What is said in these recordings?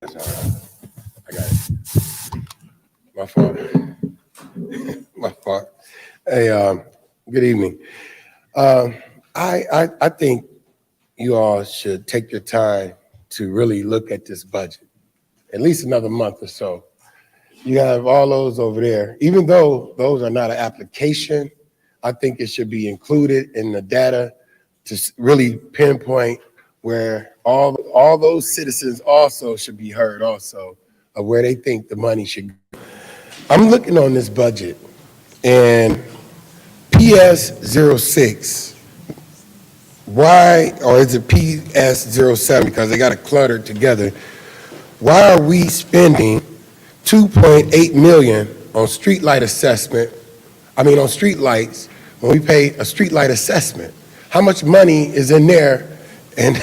That's all right. I got it. My fault. My fault. Hey, good evening. Um, I think you all should take your time to really look at this budget, at least another month or so. You have all those over there. Even though those are not an application, I think it should be included in the data to really pinpoint where all those citizens also should be heard also of where they think the money should go. I'm looking on this budget and PS 06, why, or is it PS 07 because they got it cluttered together. Why are we spending 2.8 million on streetlight assessment? I mean, on streetlights, when we pay a streetlight assessment, how much money is in there? And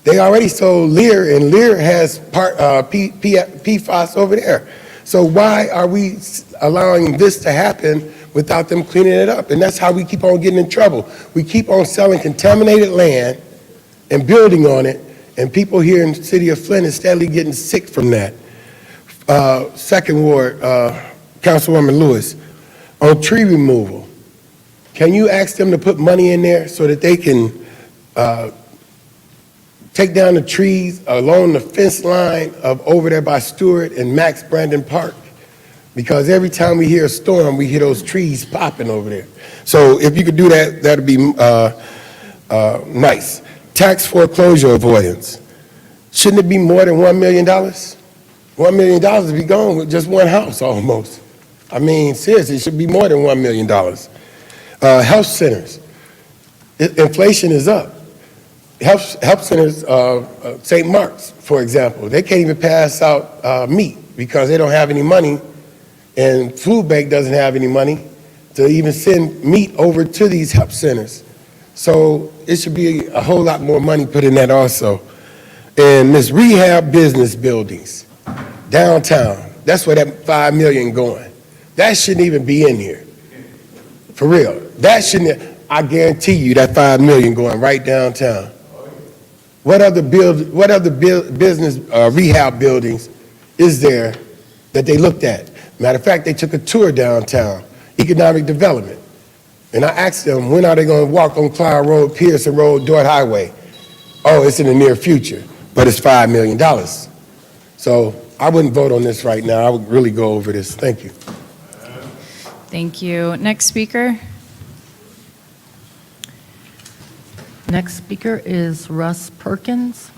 they already sold Lear, and Lear has PFAS over there. So why are we allowing this to happen without them cleaning it up? And that's how we keep on getting in trouble. We keep on selling contaminated land and building on it, and people here in the city of Flint is steadily getting sick from that. Second Ward, Councilwoman Lewis, on tree removal, can you ask them to put money in there so that they can take down the trees along the fence line of over there by Stewart and Max Brandon Park? Because every time we hear a storm, we hear those trees popping over there. So if you could do that, that'd be nice. Tax foreclosure avoidance. Shouldn't it be more than $1 million? $1 million would be gone with just one house almost. I mean, seriously, it should be more than $1 million. Health centers. Inflation is up. Health centers, St. Mark's, for example, they can't even pass out meat because they don't have any money, and Food Bank doesn't have any money to even send meat over to these health centers. So it should be a whole lot more money put in that also. And this rehab business buildings, downtown, that's where that $5 million going. That shouldn't even be in here, for real. That shouldn't, I guarantee you that $5 million going right downtown. What other business rehab buildings is there that they looked at? Matter of fact, they took a tour downtown, economic development. And I asked them, when are they going to walk on Clyde Road, Pearson Road, Dort Highway? Oh, it's in the near future, but it's $5 million. So I wouldn't vote on this right now. I would really go over this. Thank you. Thank you. Next speaker. Next speaker is Russ Perkins.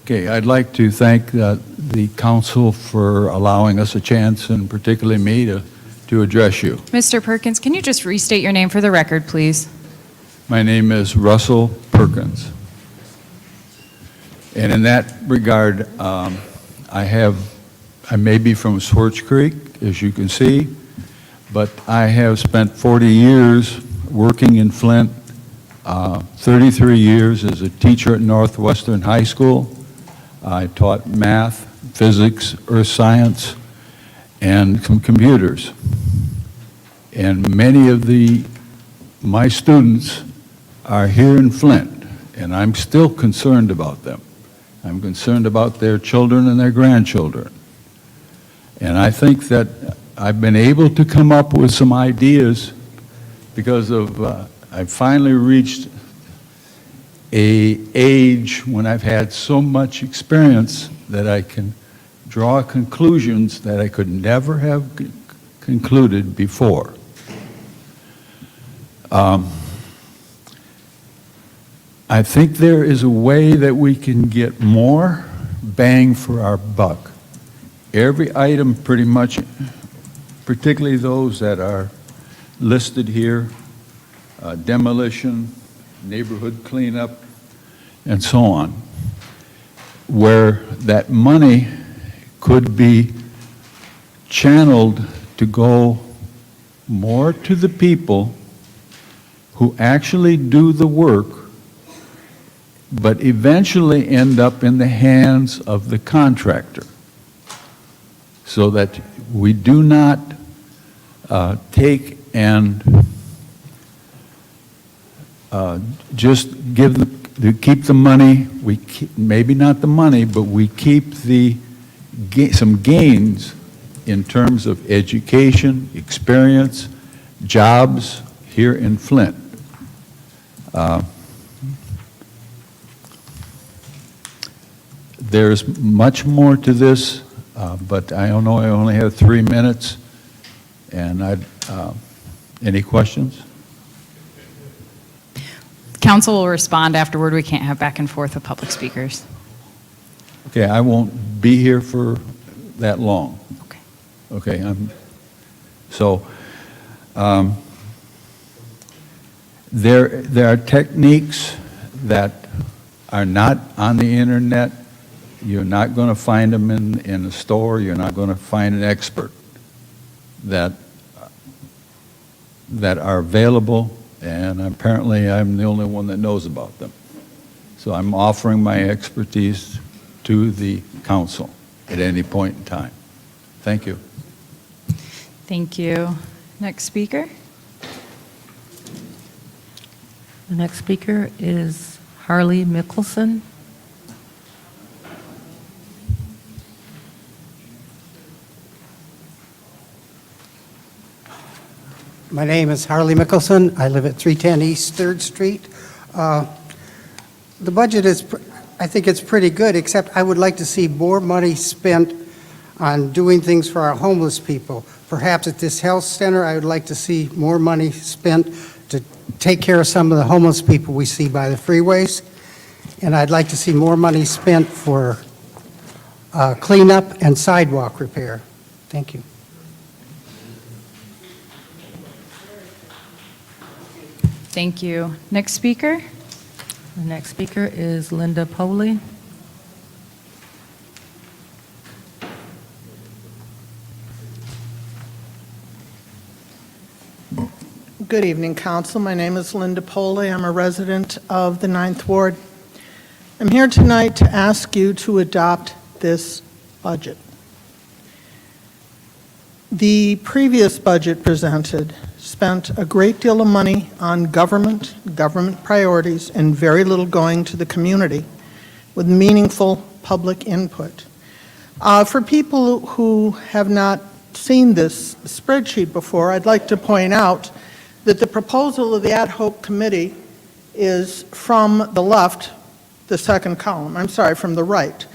Okay, I'd like to thank the council for allowing us a chance, and particularly me, to address you. Mr. Perkins, can you just restate your name for the record, please? My name is Russell Perkins. And in that regard, I may be from Swartz Creek, as you can see, but I have spent 40 years working in Flint, 33 years as a teacher at Northwestern High School. I taught math, physics, earth science, and some computers. And many of my students are here in Flint, and I'm still concerned about them. I'm concerned about their children and their grandchildren. And I think that I've been able to come up with some ideas because of, I finally reached an age when I've had so much experience that I can draw conclusions that I could never have concluded before. I think there is a way that we can get more bang for our buck. Every item pretty much, particularly those that are listed here, demolition, neighborhood cleanup, and so on, where that money could be channeled to go more to the people who actually do the work, but eventually end up in the hands of the contractor, so that we do not take and just keep the money, maybe not the money, but we keep some gains in terms of education, experience, jobs here in Flint. There's much more to this, but I don't know, I only have 3 minutes, and any questions? Council will respond afterward. We can't have back and forth with public speakers. Okay, I won't be here for that long. Okay. Okay, there are techniques that are not on the internet. You're not going to find them in a store. You're not going to find an expert that are available, and apparently I'm the only one that knows about them. So I'm offering my expertise to the council at any point in time. Thank you. Thank you. Next speaker? The next speaker is Harley Mickelson. My name is Harley Mickelson. I live at 310 East 3rd Street. The budget is, I think it's pretty good, except I would like to see more money spent on doing things for our homeless people. Perhaps at this health center, I would like to see more money spent to take care of some of the homeless people we see by the freeways. And I'd like to see more money spent for cleanup and sidewalk repair. Thank you. Thank you. Next speaker? The next speaker is Linda Poley. Good evening, Council. My name is Linda Poley. I'm a resident of the 9th Ward. I'm here tonight to ask you to adopt this budget. The previous budget presented spent a great deal of money on government priorities, and very little going to the community with meaningful public input. For people who have not seen this spreadsheet before, I'd like to point out that the proposal of the ad hoc committee is from the left, the second column, I'm sorry, from the right.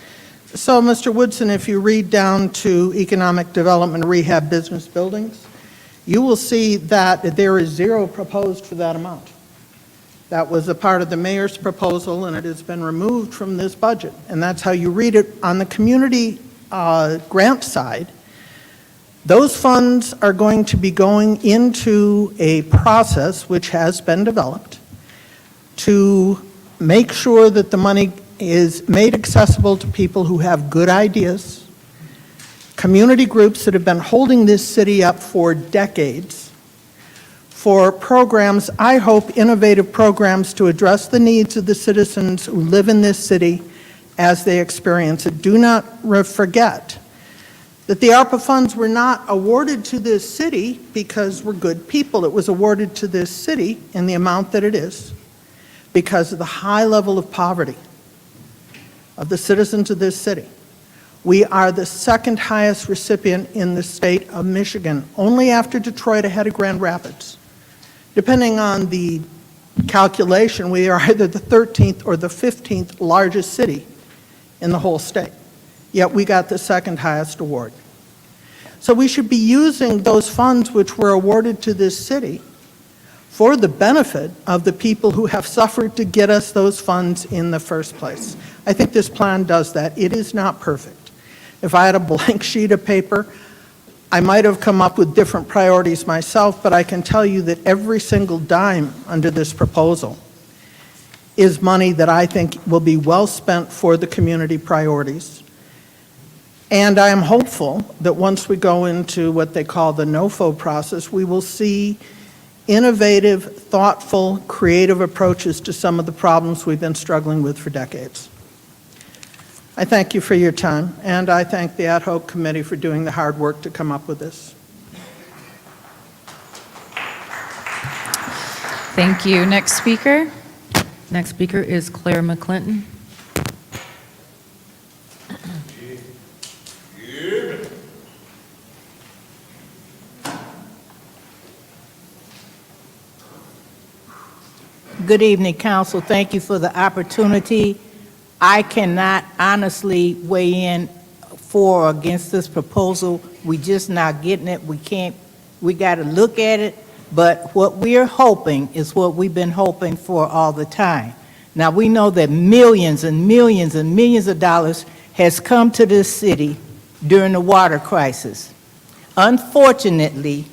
So, Mr. Woodson, if you read down to economic development, rehab, business buildings, you will see that there is zero proposed for that amount. That was a part of the mayor's proposal, and it has been removed from this budget. And that's how you read it. On the community grant side, those funds are going to be going into a process which has been developed to make sure that the money is made accessible to people who have good ideas, community groups that have been holding this city up for decades, for programs, I hope innovative programs to address the needs of the citizens who live in this city as they experience it. Do not forget that the ARPA funds were not awarded to this city because we're good people. It was awarded to this city in the amount that it is because of the high level of poverty of the citizens of this city. We are the second highest recipient in the state of Michigan, only after Detroit, ahead of Grand Rapids. Depending on the calculation, we are either the 13th or the 15th largest city in the whole state. Yet we got the second highest award. So we should be using those funds which were awarded to this city for the benefit of the people who have suffered to get us those funds in the first place. I think this plan does that. It is not perfect. If I had a blank sheet of paper, I might have come up with different priorities myself, but I can tell you that every single dime under this proposal is money that I think will be well spent for the community priorities. And I am hopeful that once we go into what they call the NOFO process, we will see innovative, thoughtful, creative approaches to some of the problems we've been struggling with for decades. I thank you for your time, and I thank the ad hoc committee for doing the hard work to come up with this. Thank you. Next speaker. Next speaker is Claire McClinton. Good evening, council. Thank you for the opportunity. I cannot honestly weigh in for or against this proposal. We just not getting it. We got to look at it. But what we're hoping is what we've been hoping for all the time. Now, we know that millions and millions and millions of dollars has come to this city during the water crisis. Unfortunately,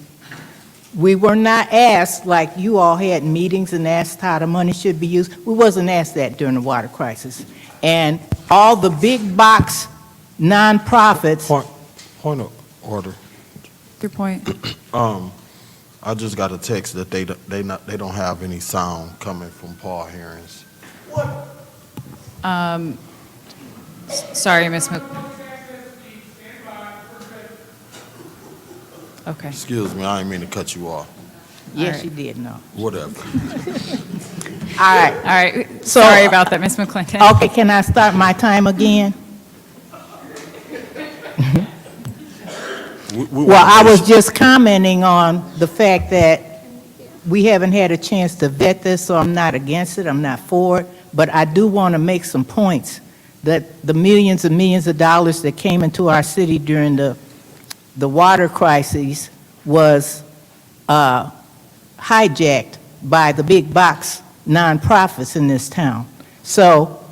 we were not asked, like you all had meetings and asked how the money should be used. We wasn't asked that during the water crisis. And all the big box nonprofits. Point of order. Your point. I just got a text that they don't have any sound coming from Paul Herons. Sorry, Ms. Okay. Excuse me, I didn't mean to cut you off. Yes, All you right. did, no. Whatever. All right. All right. Sorry about that, Ms. McClinton. Okay, can I start my time again? Well, I was just commenting on the fact that we haven't had a chance to vet this, so I'm not against it, I'm not for it, but I do want to make some points that the millions and millions of dollars that came into our city during the water crisis was hijacked by the big box nonprofits in this town. So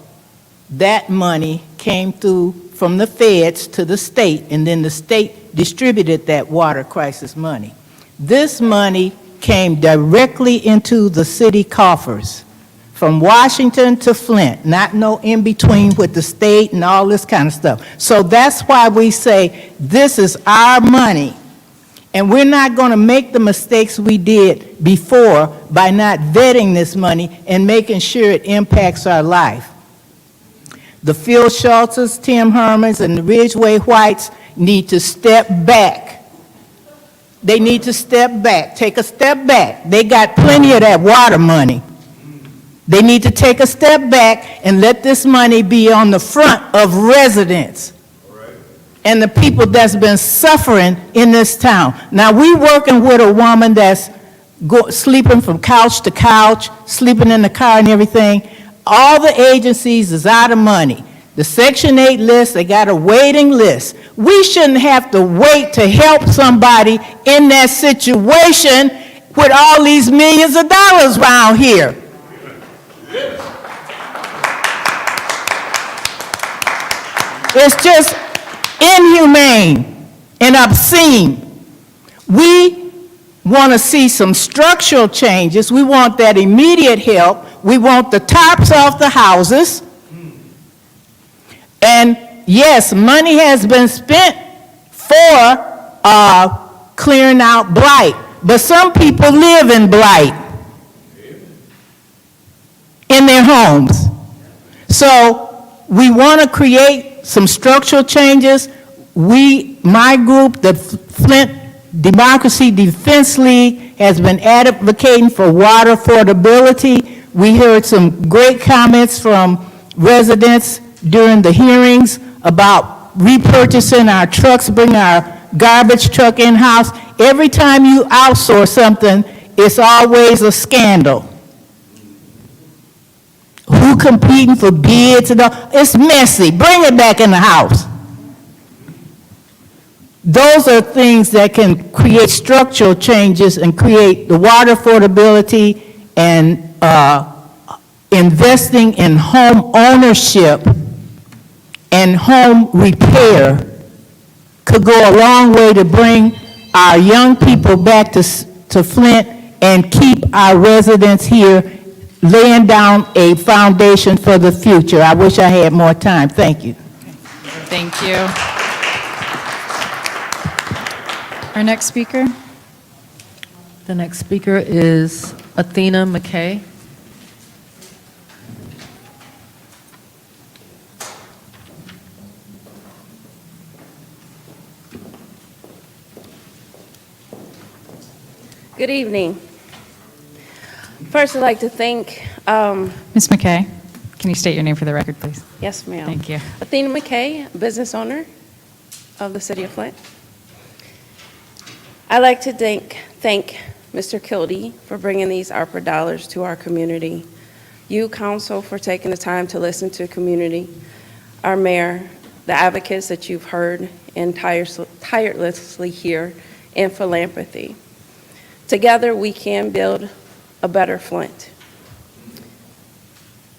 that money came through from the feds to the state, and then the state distributed that water crisis money. This money came directly into the city coffers, from Washington to Flint, not no in-between with the state and all this kind of stuff. So that's why we say this is our money, and we're not going to make the mistakes we did before by not vetting this money and making sure it impacts our life. The Phil Schultzes, Tim Hermans, and the Ridgeway Whites need to step back. They need to step back, take a step back. They got plenty of that water money. They need to take a step back and let this money be on the front of residents and the people that's been suffering in this town. Now, we working with a woman that's sleeping from couch to couch, sleeping in the car and everything. All the agencies is out of money. The Section 8 list, they got a waiting list. We shouldn't have to wait to help somebody in that situation with all these millions of dollars around here. It's just inhumane and obscene. We want to see some structural changes. We want that immediate help. We want the tops off the houses. And yes, money has been spent for clearing out blight, but some people live in blight in their homes. So we want to create some structural changes. My group, the Flint Democracy Defense League, has been advocating for water affordability. We heard some great comments from residents during the hearings about repurchasing our trucks, bringing our garbage truck in-house. Every time you outsource something, it's always a scandal. Who competing for bids and all? It's messy. Bring it back in the house. Those are things that can create structural changes and create the water affordability and investing in home ownership and home repair could go a long way to bring our young people back to Flint and keep our residents here, laying down a foundation for the future. I wish I had more time. Thank you. Thank you. Our next speaker? The next speaker is Athena McKay. Good evening. First, I'd like to thank, Ms. McKay, can you state your name for the record, please? yes, ma'am. Thank you. Athena McKay, business owner of the City of Flint. I'd like to thank Mr. Kildee for bringing these ARPA dollars to our community. You, council, for taking the time to listen to the community. Our mayor, the advocates that you've heard and tirelessly here, and philanthropy. Together, we can build a better Flint.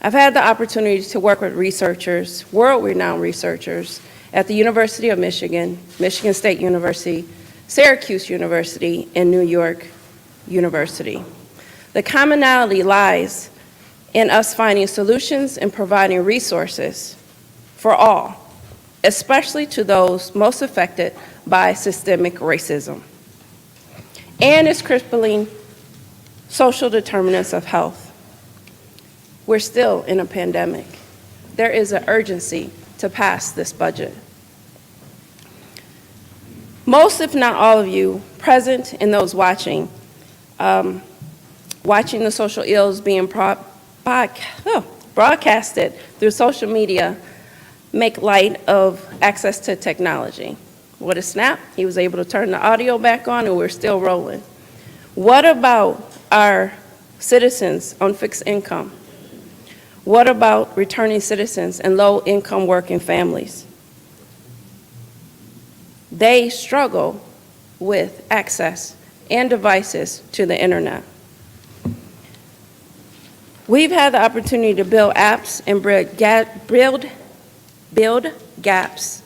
I've had the opportunity to work with researchers, world-renowned researchers, at the University of Michigan, Michigan State University, Syracuse University, and New York University. The commonality lies in us finding solutions and providing resources for all, especially to those most affected by systemic racism and its crippling social determinants of health. We're still in a pandemic. There is an urgency to pass this budget. Most, if not all of you present and those watching, watching the social ills being broadcasted through social media make light of access to technology. With a snap, he was able to turn the audio back on and we're still rolling. What about our citizens on fixed income? What about returning citizens and low-income working families? They struggle with access and devices to the internet. We've had the opportunity to build apps and build gaps.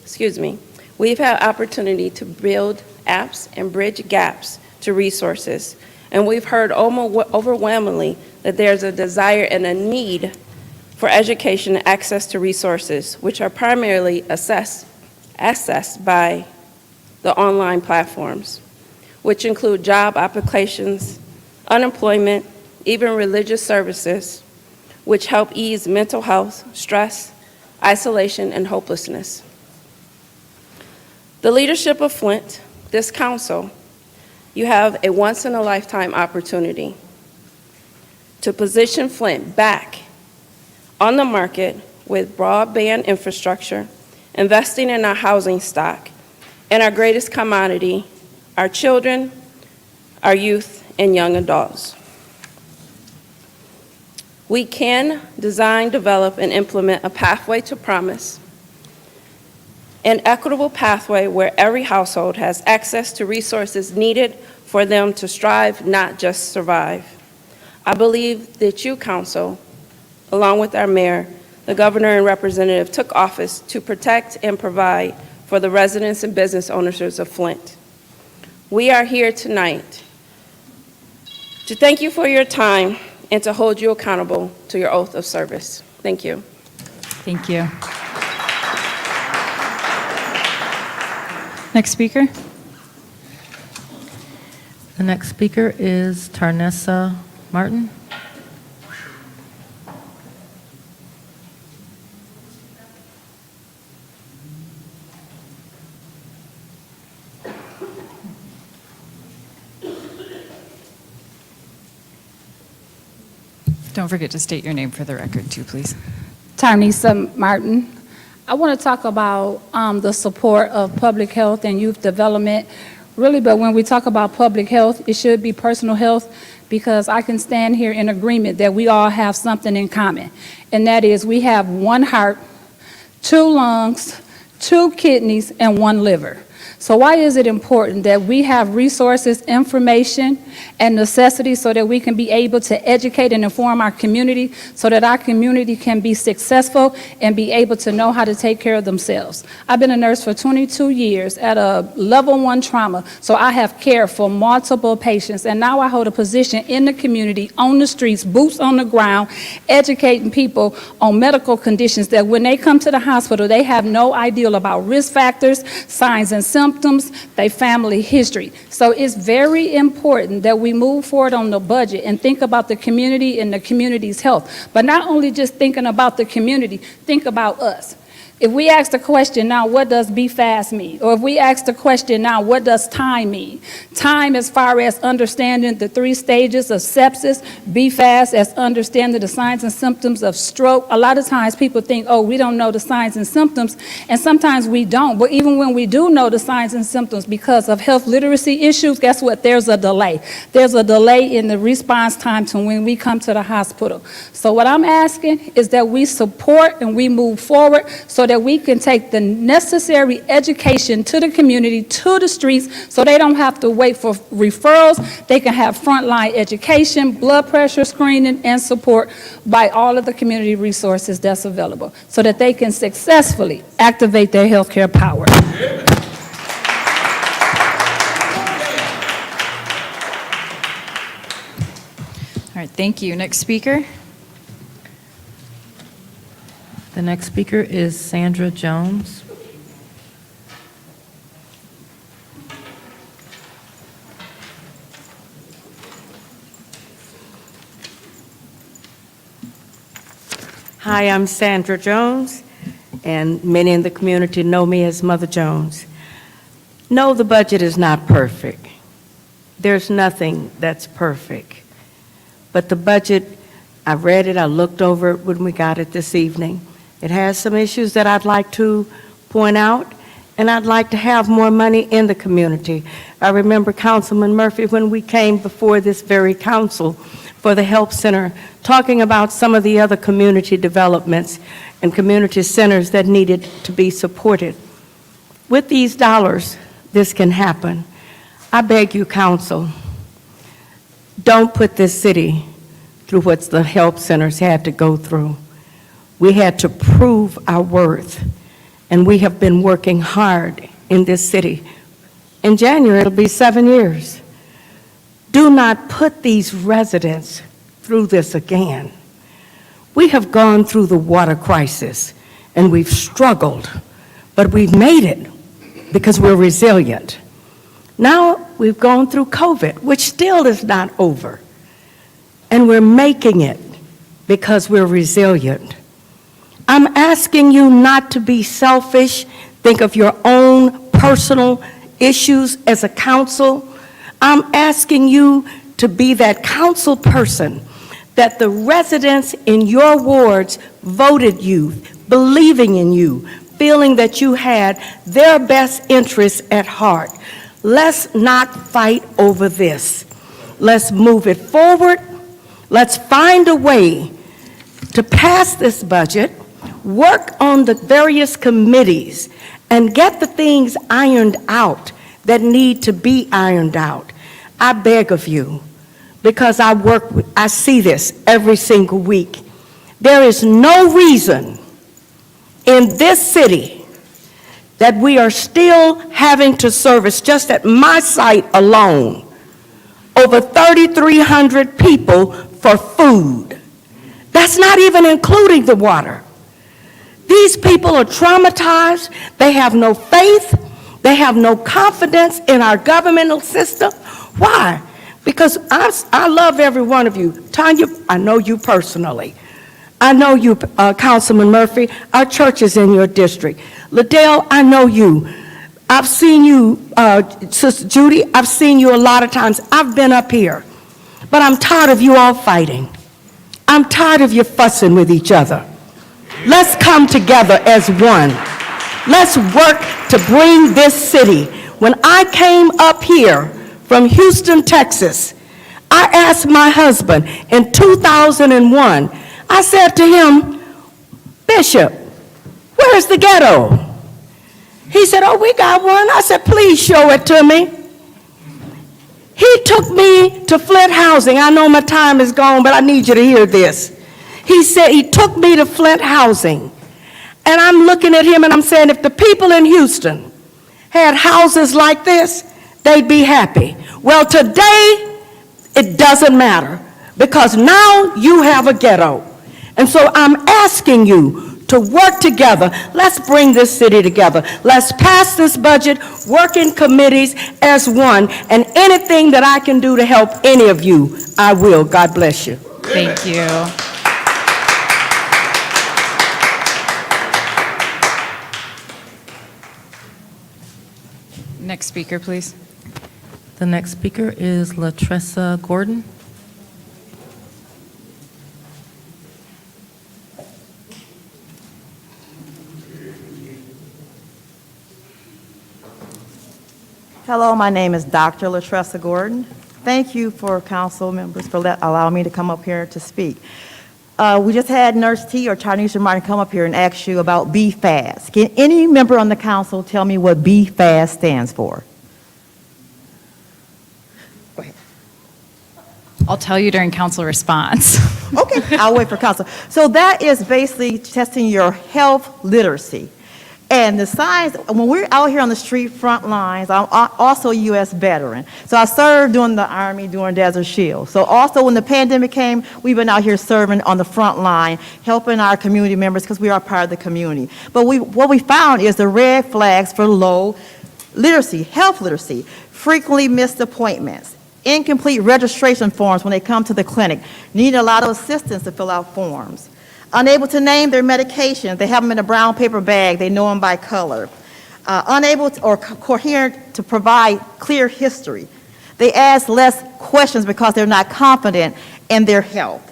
Excuse me. We've had opportunity to build apps and bridge gaps to resources, and we've heard overwhelmingly that there's a desire and a need for education and access to resources, which are primarily accessed by the online platforms, which include job applications, unemployment, even religious services, which help ease mental health, stress, isolation, and hopelessness. The leadership of Flint, this council, you have a once-in-a-lifetime opportunity to position Flint back on the market with broadband infrastructure, investing in our housing stock, and our greatest commodity, our children, our youth, and young adults. We can design, develop, and implement a pathway to promise, an equitable pathway where every household has access to resources needed for them to strive, not just survive. I believe that you, council, along with our mayor, the governor and representative, took office to protect and provide for the residents and business owners of Flint. We are here tonight to thank you for your time and to hold you accountable to your oath of service. Thank you. Thank you. Next speaker? The next speaker is Tarnessa Martin. Don't forget to state your name for the record, too, please. Tarnessa Martin. I want to talk about the support of public health and youth development, really, but when we talk about public health, it should be personal health, because I can stand here in agreement that we all have something in common, and that is we have one heart, 2 lungs, 2 kidneys, and 1 liver. So why is it important that we have resources, information, and necessities so that we can be able to educate and inform our community so that our community can be successful and be able to know how to take care of themselves? I've been a nurse for 22 years at a level 1 trauma, so I have cared for multiple patients, and now I hold a position in the community, on the streets, boots on the ground, educating people on medical conditions that when they come to the hospital, they have no idea about risk factors, signs and symptoms, their family history. So it's very important that we move forward on the budget and think about the community and the community's health. But not only just thinking about the community, think about us. If we ask the question now, what does be fast mean? Or if we ask the question now, what does time mean? Time as far as understanding the 3 stages of sepsis, be fast as understanding the signs and symptoms of stroke. A lot of times people think, oh, we don't know the signs and symptoms, and sometimes we don't. But even when we do know the signs and symptoms because of health literacy issues, guess what? There's a delay. There's a delay in the response time to when we come to the hospital. So what I'm asking is that we support and we move forward so that we can take the necessary education to the community, to the streets, so they don't have to wait for referrals. They can have frontline education, blood pressure screening, and support by all of the community resources that's available so that they can successfully activate their healthcare power. All right, thank you. Next speaker. The next speaker is Sandra Jones. Hi, I'm Sandra Jones, and many in the community know me as Mother Jones. No, the budget is not perfect. There's nothing that's perfect. But the budget, I read it, I looked over it when we got it this evening. It has some issues that I'd like to point out, and I'd like to have more money in the community. I remember Councilman Murphy when we came before this very council for the Help Center, talking about some of the other community developments and community centers that needed to be supported. With these dollars, this can happen. I beg you, council, don't put this city through what the Help Centers had to go through. We had to prove our worth, and we have been working hard in this city. In January, it'll be 7 years. Do not put these residents through this again. We have gone through the water crisis, and we've struggled, but we've made it because we're resilient. Now we've gone through COVID, which still is not over, and we're making it because we're resilient. I'm asking you not to be selfish, think of your own personal issues as a council. I'm asking you to be that council person that the residents in your wards voted you, believing in you, feeling that you had their best interests at heart. Let's not fight over this. Let's move it forward. Let's find a way to pass this budget, work on the various committees, and get the things ironed out that need to be ironed out. I beg of you, because I see this every single week. There is no reason in this city that we are still having to service, just at my site alone, over 3,300 people for food. That's not even including the water. These people are traumatized. They have no faith. They have no confidence in our governmental system. Why? Because I love every one of you. Tanya, I know you personally. I know you, Councilman Murphy. Our church is in your district. Liddell, I know you. I've seen you, Sister Judy, I've seen you a lot of times. I've been up here. But I'm tired of you all fighting. I'm tired of you fussing with each other. Let's come together as one. Let's work to bring this city. When I came up here from Houston, Texas, I asked my husband in 2001, I said to him, Bishop, where's the ghetto? He said, oh, we got one. I said, please show it to me. He took me to Flint Housing. I know my time is gone, but I need you to hear this. He said he took me to Flint Housing. And I'm looking at him and I'm saying, if the people in Houston had houses like this, they'd be happy. Well, today, it doesn't matter because now you have a ghetto. And so I'm asking you to work together. Let's bring this city together. Let's pass this budget, work in committees as one, and anything that I can do to help any of you, I will. God bless you. Thank you. Next speaker, please. The next speaker is Latressa Gordon. Hello, my name is Dr. Latressa Gordon. Thank you for council members for allowing me to come up here to speak. We just had Nurse T or Tanisha Martin come up here and ask you about BFAST. Can any member on the council tell me what BFAST stands for? Go ahead. I'll tell you during council response. Okay, I'll wait for council. So that is basically testing your health literacy. And the signs, when we're out here on the street front lines, I'm also a U.S. veteran. So I served during the Army, during Desert Shield. So also when the pandemic came, we've been out here serving on the front line, helping our community members because we are part of the community. But what we found is the red flags for low literacy, health literacy, frequently missed appointments, incomplete registration forms when they come to the clinic, need a lot of assistance to fill out forms. Unable to name their medications. They have them in a brown paper bag. They know them by color. Unable to, or coherent to provide clear history. They ask less questions because they're not confident in their health.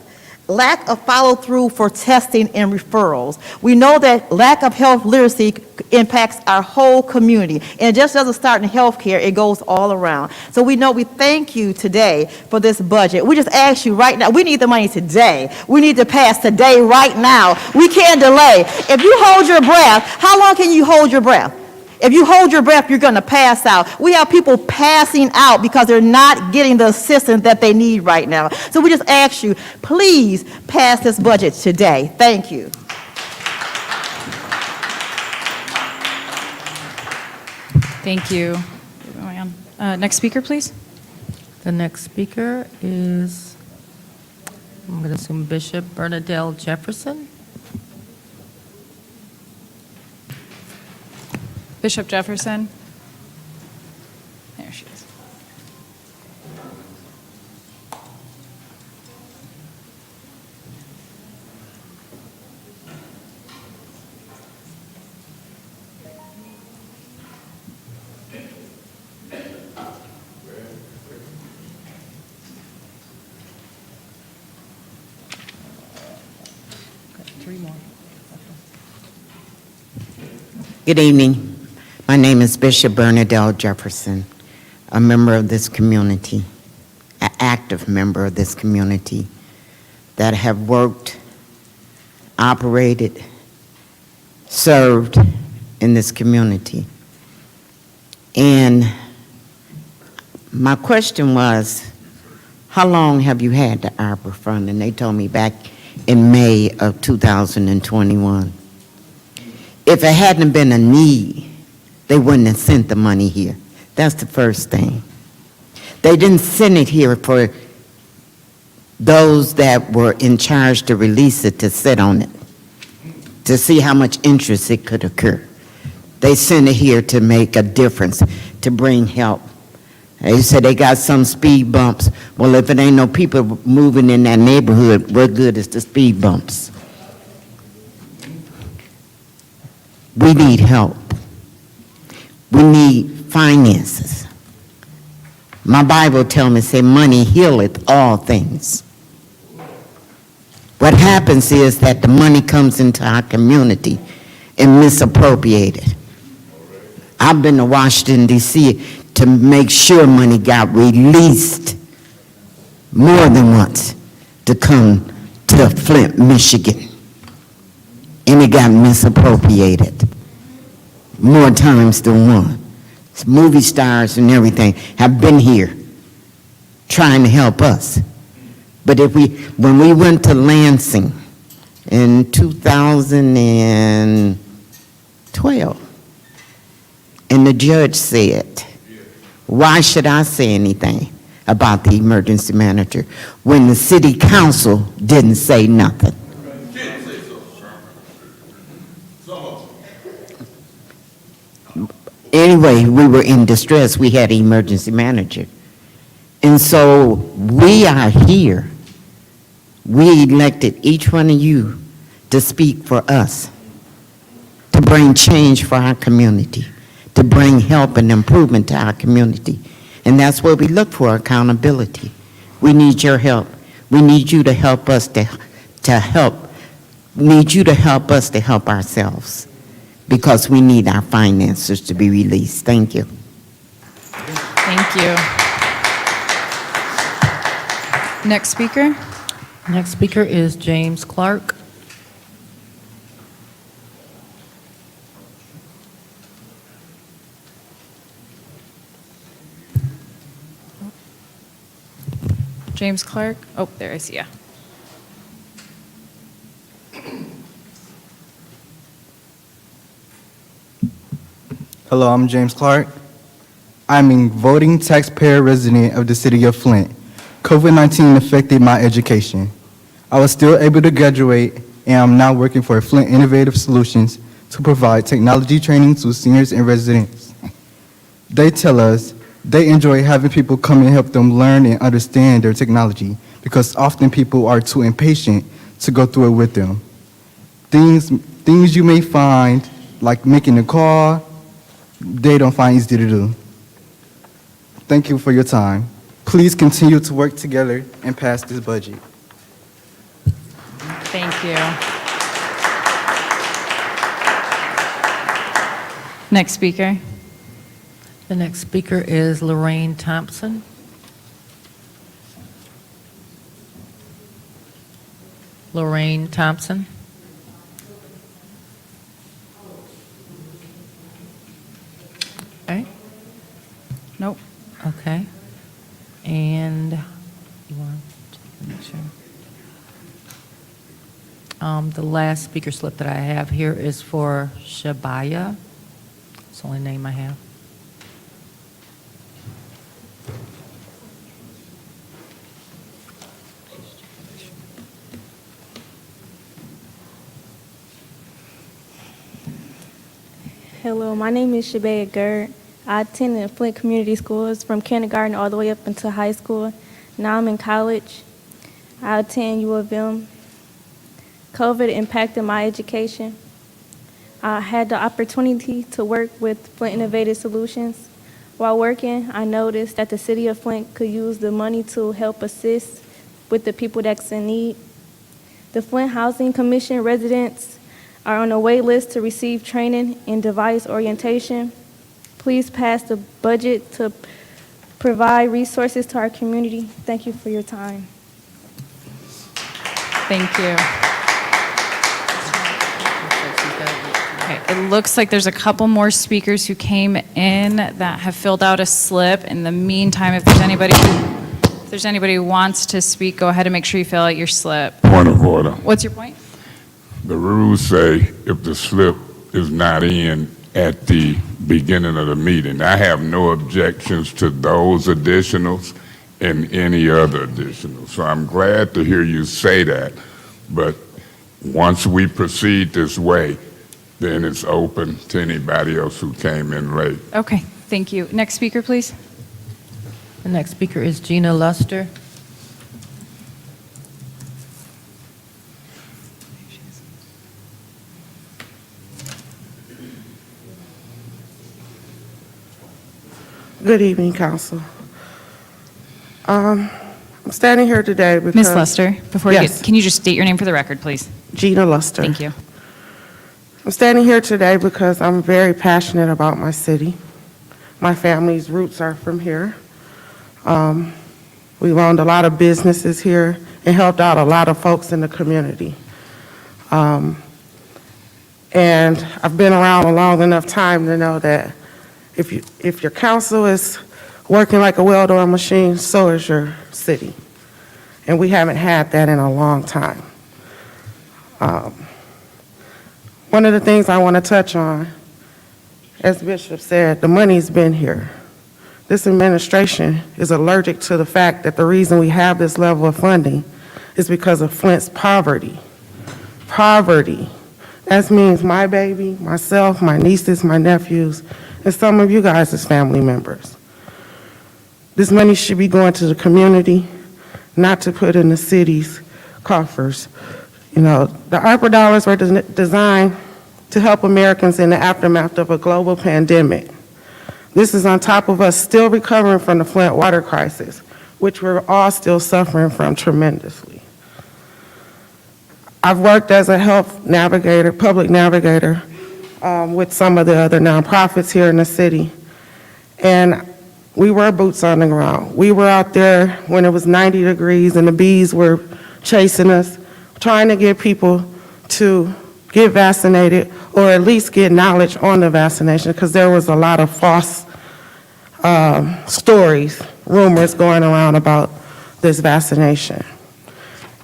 Lack of follow-through for testing and referrals. We know that lack of health literacy impacts our whole community. And it just doesn't start in healthcare, it goes all around. So we thank you today for this budget. We just ask you right now, we need the money today. We need to pass today, right now. We can't delay. If you hold your breath, how long can you hold your breath? If you hold your breath, you're going to pass out. We have people passing out because they're not getting the assistance that they need right now. So we just ask you, please pass this budget today. Thank you. Thank you. Next speaker, please. The next speaker is, I'm going to assume Bishop Bernadelle Jefferson. Bishop Jefferson. There she is. Three more. Good evening. My name is Bishop Bernadelle Jefferson, a member of this community, an active member of this community that have worked, operated, served in this community. And my question was, how long have you had the ARPA fund? And they told me back in May of 2021. If it hadn't been a need, they wouldn't have sent the money here. That's the first thing. They didn't send it here for those that were in charge to release it to sit on it, to see how much interest it could occur. They sent it here to make a difference, to bring help. They said they got some speed bumps. Well, if it ain't no people moving in that neighborhood, what good is the speed bumps? We need help. We need finances. My Bible tells me, say, money healeth all things. What happens is that the money comes into our community and misappropriated. I've been to Washington, D.C. to make sure money got released more than once to come to Flint, Michigan. And it got misappropriated. more times than one. Movie stars and everything have been here trying to help us. But when we went to Lansing in 2012, and the judge said, why should I say anything about the emergency manager when the city council didn't say nothing? Anyway, we were in distress. We had an emergency manager. And so we are here. We elected each one of you to speak for us, to bring change for our community, to bring help and improvement to our community. And that's what we look for, accountability. We need your help. We need you to help us to help ourselves, because we need our finances to be released. Thank you. Thank you. Next speaker? Next speaker is James Clark. James Clark? Oh, there, I see ya. Hello, I'm James Clark. I'm a voting taxpayer resident of the city of Flint. COVID-19 affected my education. I was still able to graduate, and I'm now working for Flint Innovative Solutions to provide technology training to seniors and residents. They tell us they enjoy having people come and help them learn and understand their technology, because often people are too impatient to go through it with them. Things you may find, like making a call, they don't find easy to do. Thank you for your time. Please continue to work together and pass this budget. Thank you. Next speaker? The next speaker is Lorraine Thompson. Lorraine Thompson. Okay. Nope. Okay. And you want to make sure. The last speaker slip that I have here is for Shabaya. That's the only name I have. Hello, my name is Shabaya Gerd. I attended Flint Community Schools from kindergarten all the way up until high school. Now I'm in college. I attend U of M. COVID impacted my education. I had the opportunity to work with Flint Innovative Solutions. While working, I noticed that the city of Flint could use the money to help assist with the people that's in need. The Flint Housing Commission residents are on a wait list to receive training in device orientation. Please pass the budget to provide resources to our community. Thank you for your time. Thank you. Okay, it looks like there's a couple more speakers who came in that have filled out a slip. In the meantime, if there's anybody who wants to speak, go ahead and make sure you fill out your slip. Point of order. What's your point? The rules say if the slip is not in at the beginning of the meeting. I have no objections to those additionals and any other additionals. So I'm glad to hear you say that. But once we proceed this way, then it's open to anybody else who came in late. Okay, thank you. Next speaker, please. The next speaker is Gina Luster. Good evening, Council. I'm standing here today because... Ms. Luster, before you Yes. get, can you just state your name for the record, please? Gina Luster. Thank you. I'm standing here today because I'm very passionate about my city. My family's roots are from here. We've owned a lot of businesses here and helped out a lot of folks in the community. And I've been around a long enough time to know that if your council is working like a well-oiled machine, so is your city. And we haven't had that in a long time. One of the things I want to touch on, as Bishop said, the money's been here. This administration is allergic to the fact that the reason we have this level of funding is because of Flint's poverty. Poverty. That means my baby, myself, my nieces, my nephews, and some of you guys as family members. This money should be going to the community, not to put in the city's coffers. You know, the ARPA dollars were designed to help Americans in the aftermath of a global pandemic. This is on top of us still recovering from the Flint water crisis, which we're all still suffering from tremendously. I've worked as a health navigator, public navigator, with some of the other nonprofits here in the city, and we were boots on the ground. We were out there when it was 90 degrees and the bees were chasing us, trying to get people to get vaccinated or at least get knowledge on the vaccination, because there was a lot of false stories, rumors going around about this vaccination.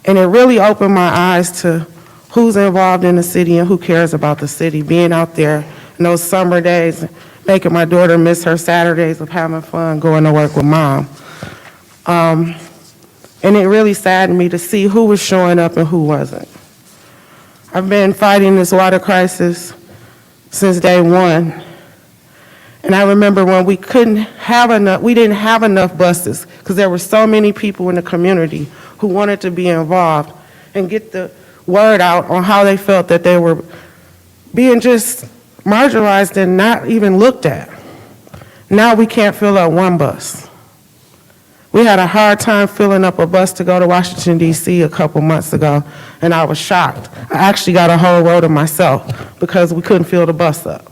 And it really opened my eyes to who's involved in the city and who cares about the city, being out there in those summer days, making my daughter miss her Saturdays of having fun, going to work with Mom. And it really saddened me to see who was showing up and who wasn't. I've been fighting this water crisis since day one. And I remember when we didn't have enough buses because there were so many people in the community who wanted to be involved and get the word out on how they felt that they were being just marginalized and not even looked at. Now we can't fill up one bus. We had a hard time filling up a bus to go to Washington, D.C. a couple months ago, and I was shocked. I actually got a whole row to myself because we couldn't fill the bus up.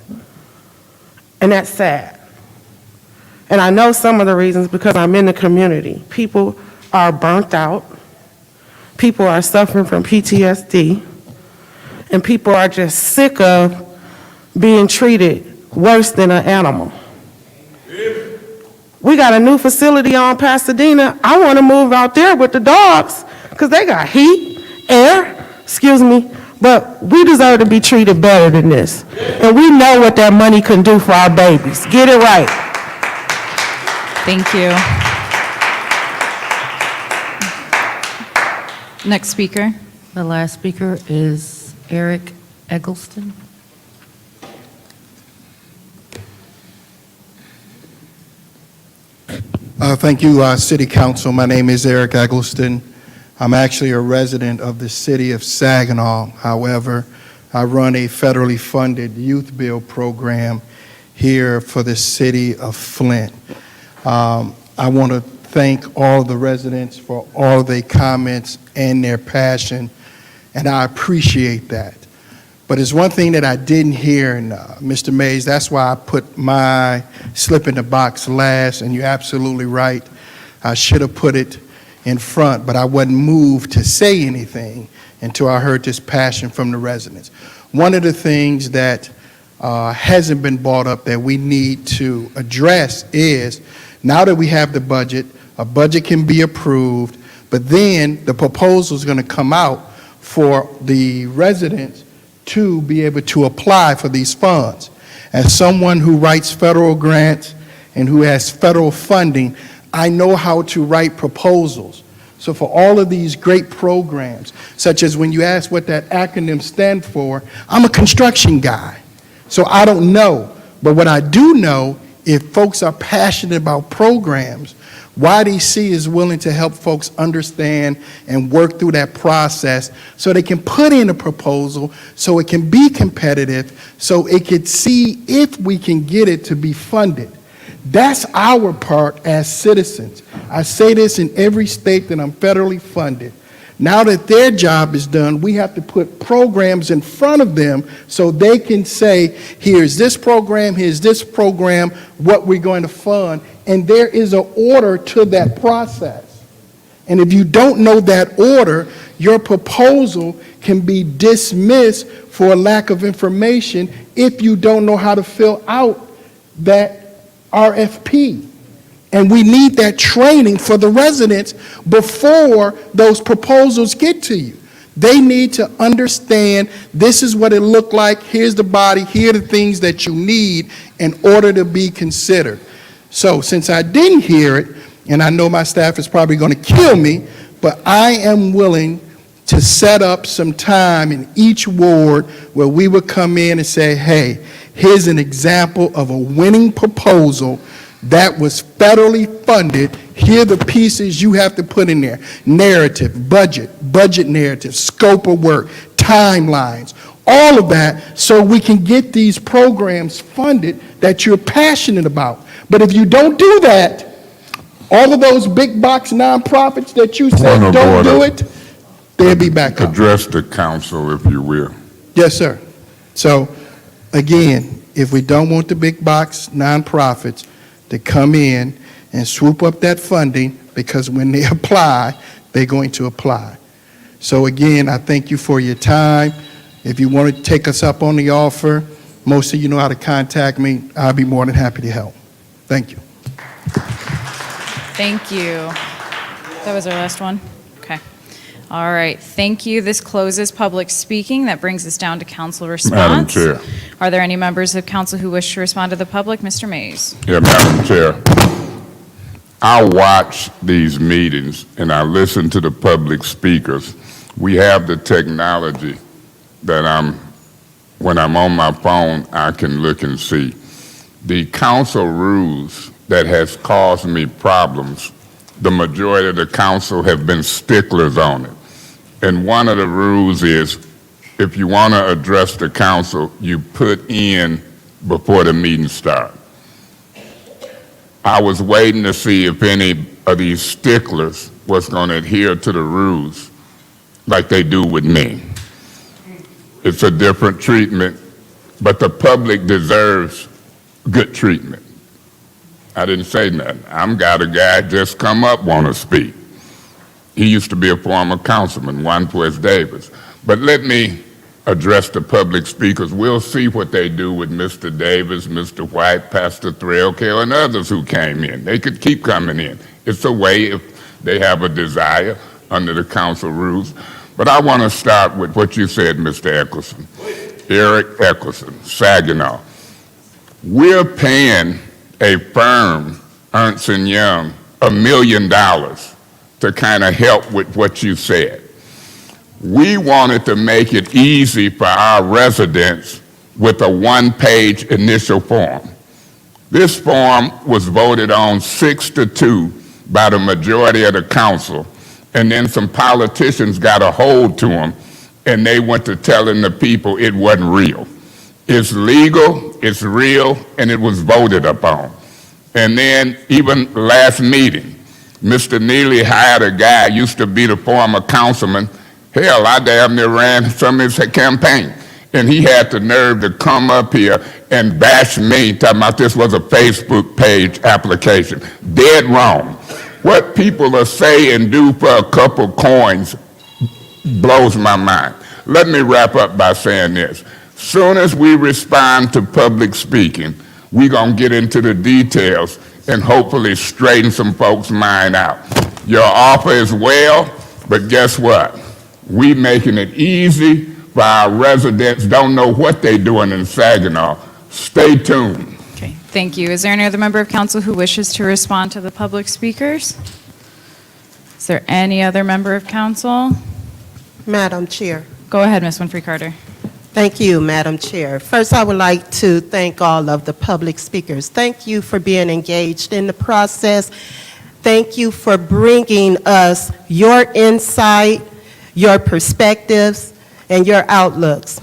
And that's sad. And I know some of the reasons because I'm in the community. People are burnt out. People are suffering from PTSD. And people are just sick of being treated worse than an animal. We got a new facility on Pasadena. I want to move out there with the dogs because they got heat, air, but we deserve to be treated better than this. And we know what that money can do for our babies. Get it right. Thank you. Next speaker. The last speaker is Eric Eggleston. Thank you, City Council. My name is Eric Eggleston. I'm actually a resident of the city of Saginaw. However, I run a federally funded youth build program here for the city of Flint. I want to thank all the residents for all their comments and their passion, and I appreciate that. But there's one thing that I didn't hear, and Mr. Mays, that's why I put my slip in the box last, and you're absolutely right. I should have put it in front, but I wasn't moved to say anything until I heard this passion from the residents. One of the things that hasn't been brought up that we need to address is, now that we have the budget, a budget can be approved, but then the proposal is going to come out for the residents to be able to apply for these funds. As someone who writes federal grants and who has federal funding, I know how to write proposals. So for all of these great programs, such as when you ask what that acronym stands for, I'm a construction guy, so I don't know. But what I do know, if folks are passionate about programs, YDC is willing to help folks understand and work through that process so they can put in a proposal so it can be competitive, so it could see if we can get it to be funded. That's our part as citizens. I say this in every state that I'm federally funded. Now that their job is done, we have to put programs in front of them so they can say, here's this program, what we're going to fund, and there is an order to that process. And if you don't know that order, your proposal can be dismissed for a lack of information if you don't know how to fill out that RFP. And we need that training for the residents before those proposals get to you. They need to understand this is what it looked like, here's the body, here are the things that you need in order to be considered. So since I didn't hear it, and I know my staff is probably going to kill me, but I am willing to set up some time in each ward where we would come in and say, hey, here's an example of a winning proposal that was federally funded. Here are the pieces you have to put in there. Narrative, budget narrative, scope of work, timelines, all of that, so we can get these programs funded that you're passionate about. But if you don't do that, all of those big box nonprofits that you said Point of don't do order. it, they'll be back up. Address the council, if you will. Yes, sir. So, again, if we don't want the big box nonprofits to come in and swoop up that funding, because when they apply, they're going to apply. So again, I thank you for your time. If you want to take us up on the offer, most of you know how to contact me. I'll be more than happy to help. Thank you. Thank you. That was our last one? Okay. All right, thank you. This closes public speaking. That brings us down to council Madam response. Chair. Are there any members of council who wish to respond to the public? Mr. Mays. Yeah, Madam Chair. I watch these meetings and I listen to the public speakers. We have the technology that when I'm on my phone, I can look and see. The council rules that has caused me problems, the majority of the council have been sticklers on it. And one of the rules is, if you want to address the council, you put in before the meeting starts. I was waiting to see if any of these sticklers was going to adhere to the rules like they do with me. It's a different treatment, but the public deserves good treatment. I didn't say nothing. I'm got a guy just come up want to speak. He used to be a former councilman, Juan Pues Davis. But let me address the public speakers. We'll see what they do with Mr. Davis, Mr. White, Pastor Threlkel, and others who came in. They could keep coming in. It's a way if they have a desire under the council rules. But I want to start with what you said, Mr. Eccleston. Eric Eccleston, Saginaw. We're paying a firm, Ernst & Young, $1 million to kind of help with what you said. We wanted to make it easy for our residents with a one-page initial form. This form was voted on 6-2 by the majority of the council, and then some politicians got a hold to them, and they went to telling the people it wasn't real. It's legal, it's real, and it was voted upon. And then even last meeting, Mr. Neely hired a guy, used to be the former councilman. Hell, I damn near ran some of his campaign. And he had the nerve to come up here and bash me, talking about this was a Facebook page application. Dead wrong. What people are say and do for a couple coins blows my mind. Let me wrap up by saying this. Soon as we respond to public speaking, we're going to get into the details and hopefully straighten some folks' mind out. Your offer is well, but guess what? We making it easy for our residents. Don't know what they're doing in Saginaw. Stay tuned. Okay, thank you. Is there any other member of council who wishes to respond to the public speakers? Is there any other member of council? Madam Chair. Go ahead, Ms. Winfrey Carter. Thank you, Madam Chair. First, I would like to thank all of the public speakers. Thank you for being engaged in the process. Thank you for bringing us your insight, your perspectives, and your outlooks.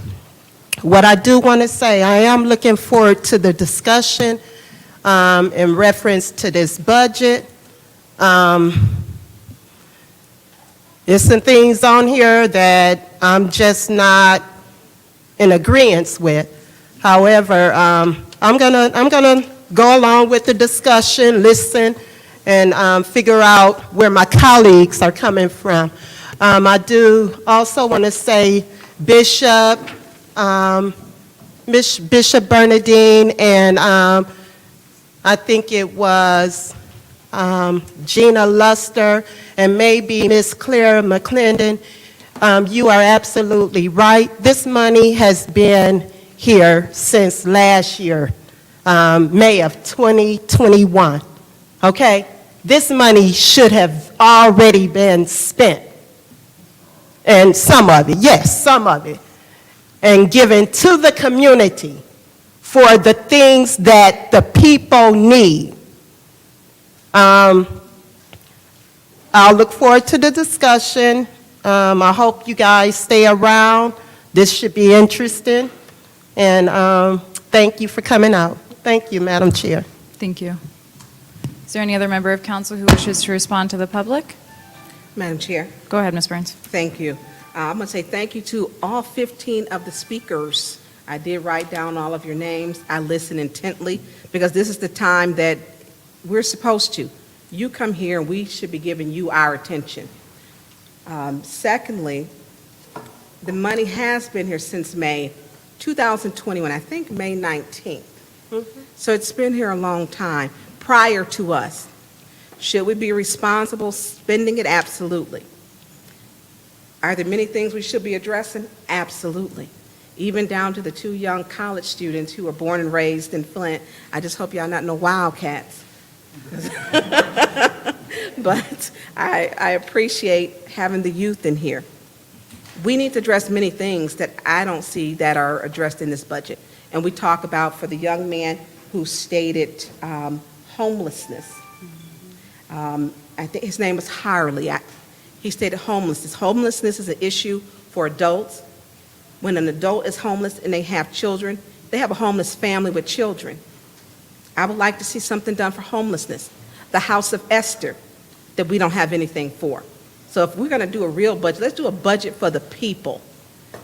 What I do want to say, I am looking forward to the discussion in reference to this budget. There's some things on here that I'm just not in agreement with. However, I'm gonna go along with the discussion, listen, and figure out where my colleagues are coming from. I do also want to say Bishop, Bishop Bernadine, and I think it was Gina Luster, and maybe Miss Claire McClendon. You are absolutely right. This money has been here since last year, May of 2021, okay? This money should have already been spent, and some of it, yes, some of it, and given to the community for the things that the people need. I'll look forward to the discussion. I hope you guys stay around. This should be interesting. And thank you for coming out. Thank you, Madam Chair. Thank you. Is there any other member of council who wishes to respond to the public? Madam Chair, Go ahead, Ms. Burns. thank you. I'm going to say thank you to all 15 of the speakers. I did write down all of your names. I listened intently because this is the time that we're supposed to. You come here and we should be giving you our attention. Secondly, the money has been here since May 2021, I think May 19th. So it's been here a long time, prior to us. Should we be responsible spending it? Absolutely. Are there many things we should be addressing? Absolutely. Even down to the 2 young college students who were born and raised in Flint. I just hope y'all not no wildcats. But I appreciate having the youth in here. We need to address many things that I don't see that are addressed in this budget. And we talk about for the young man who stated homelessness. I think his name was Harley. He stated homelessness. Homelessness is an issue for adults. When an adult is homeless and they have children, they have a homeless family with children. I would like to see something done for homelessness. The House of Esther, that we don't have anything for. So if we're going to do a real budget, let's do a budget for the people.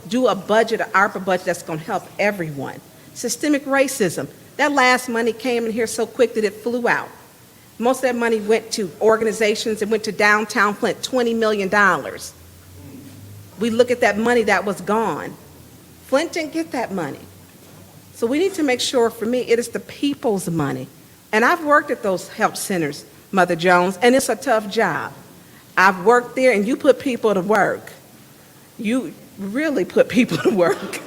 Do a budget, an ARPA budget that's going to help everyone. Systemic racism. That last money came in here so quick that it flew out. Most of that money went to organizations. It went to downtown Flint, $20 million. We look at that money that was gone. Flint didn't get that money. So we need to make sure, for me, it is the people's money. And I've worked at those help centers, Mother Jones, and it's a tough job. I've worked there, and you put people to work. You really put people to work.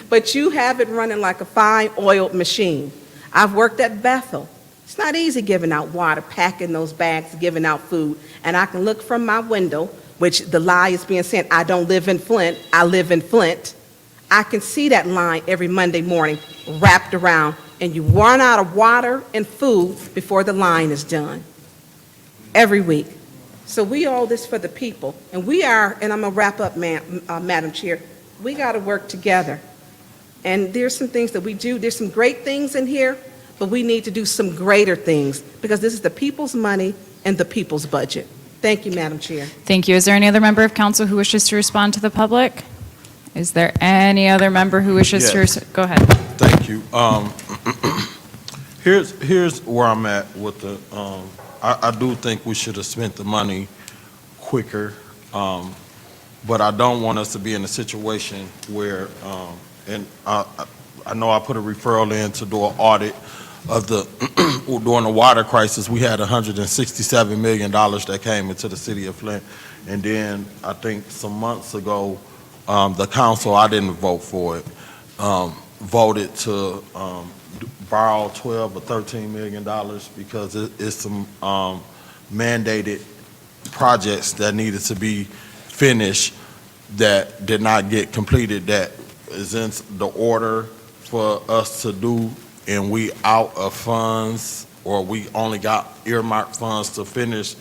But you have it running like a fine oiled machine. I've worked at Bethel. It's not easy giving out water, packing those bags, giving out food. And I can look from my window, which the lie is being said, I don't live in Flint, I live in Flint. I can see that line every Monday morning wrapped around, and you run out of water and food before the line is done. Every week. So we owe this for the people. And we are, and I'm going to wrap up, Madam Chair, we got to work together. And there's some things that we do. There's some great things in here, but we need to do some greater things because this is the people's money and the people's budget. Thank you, Madam Chair. Thank you. Is there any other member of council who wishes to respond to the public? Is there any other member who wishes to? Go ahead. Thank you. Here's where I'm at with the, I do think we should have spent the money quicker, but I don't want us to be in a situation where, and I know I put a referral in to do an audit of the, during the water crisis, we had $167 million that came into the city of Flint. And then I think some months ago, the council, I didn't vote for it, voted to borrow $12 or $13 million because it's some mandated projects that needed to be finished that did not get completed, that is in the order for us to do, and we out of funds, or we only got earmarked funds to finish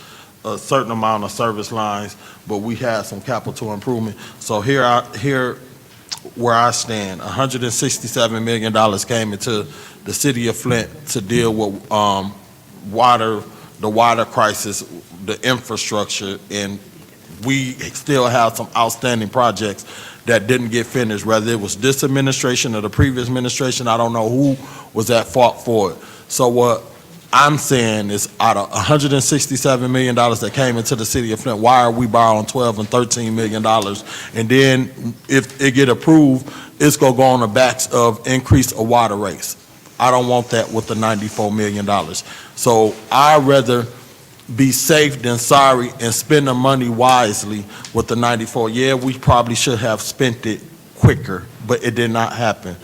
a certain amount of service lines, but we had some capital improvement. So here where I stand, $167 million came into the city of Flint to deal with the water crisis, the infrastructure, and we still have some outstanding projects that didn't get finished, whether it was this administration or the previous administration. I don't know who was at fault for it. So what I'm saying is out of $167 million that came into the city of Flint, why are we borrowing $12 and $13 million? And then if it get approved, it's gonna go on the backs of increase of water rates. I don't want that with the $94 million. So I'd rather be safe than sorry and spend the money wisely with the 94. Yeah, we probably should have spent it quicker, but it did not happen.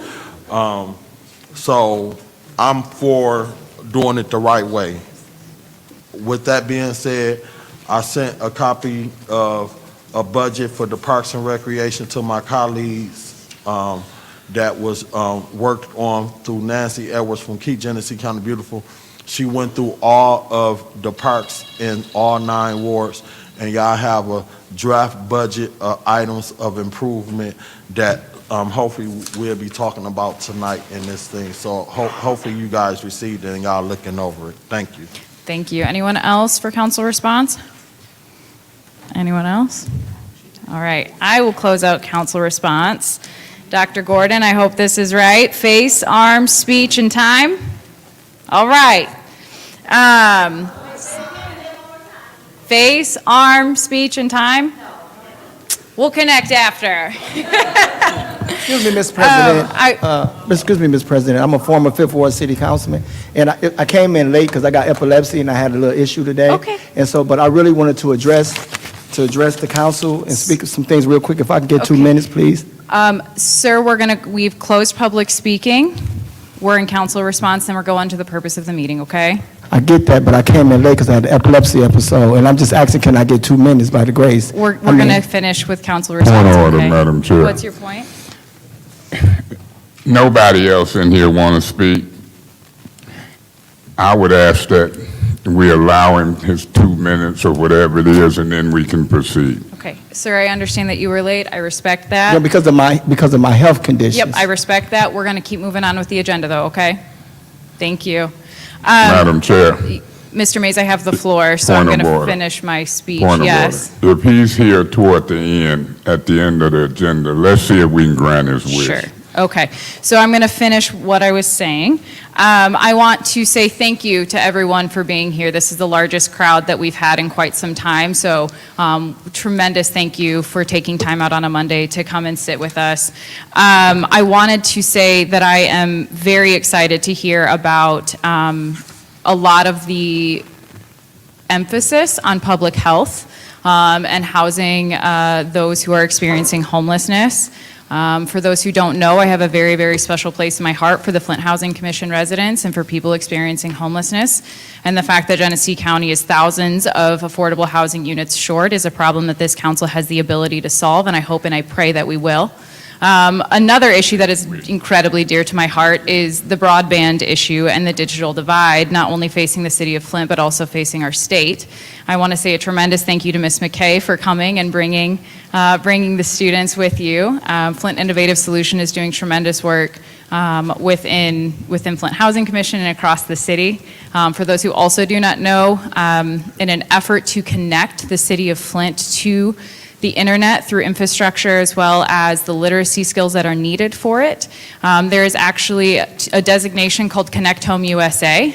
So I'm for doing it the right way. With that being said, I sent a copy of a budget for the Parks and Recreation to my colleagues that was worked on through Nancy Edwards from Keith Genesee County Beautiful. She went through all of the parks in all 9 wards, and y'all have a draft budget items of improvement that hopefully we'll be talking about tonight in this thing. So hopefully you guys received it and y'all looking over it. Thank you. Thank you. Anyone else for council response? Anyone else? All right, I will close out council response. Dr. Gordon, I hope this is right. Face, arm, speech, and time. All right. Face, arm, speech, and time. We'll connect after. Excuse me, Mr. President. Excuse me, Mr. President. I'm a former Fifth Ward City Councilman, and I came in late because I got epilepsy and I had a little issue today. Okay. And so, but I really wanted to address the council and speak some things real quick. If I can get 2 minutes, please. Sir, we've closed public speaking. We're in council response, and we're going to the purpose of the meeting, okay? I get that, but I came in late because I had an epilepsy episode, and I'm just asking, can I get 2 minutes by the grace? We're going to finish with council response, Point of order, okay? Madam Chair. What's your point? Nobody else in here want to speak. I would ask that we allow him his 2 minutes or whatever it is, and then we can proceed. Okay, sir, I understand that you were late. I respect that. No, because of my health conditions. Yep, I respect that. We're going to keep moving on with the agenda, though, okay? Thank you. Madam Chair. Mr. Mays, I have the floor, so I'm going to finish my speech. Point of Yes. order. If he's here toward the end, at the end of the agenda, let's see if we can grant his wish. Sure. Okay, so I'm going to finish what I was saying. I want to say thank you to everyone for being here. This is the largest crowd that we've had in quite some time, so tremendous thank you for taking time out on a Monday to come and sit with us. I wanted to say that I am very excited to hear about a lot of the emphasis on public health and housing those who are experiencing homelessness. For those who don't know, I have a very, very special place in my heart for the Flint Housing Commission residents and for people experiencing homelessness. And the fact that Genesee County is thousands of affordable housing units short is a problem that this council has the ability to solve, and I hope and I pray that we will. Another issue that is incredibly dear to my heart is the broadband issue and the digital divide, not only facing the city of Flint, but also facing our state. I want to say a tremendous thank you to Ms. McKay for coming and bringing the students with you. Flint Innovative Solution is doing tremendous work within Flint Housing Commission and across the city. For those who also do not know, in an effort to connect the city of Flint to the internet through infrastructure as well as the literacy skills that are needed for it. There is actually a designation called Connect Home USA.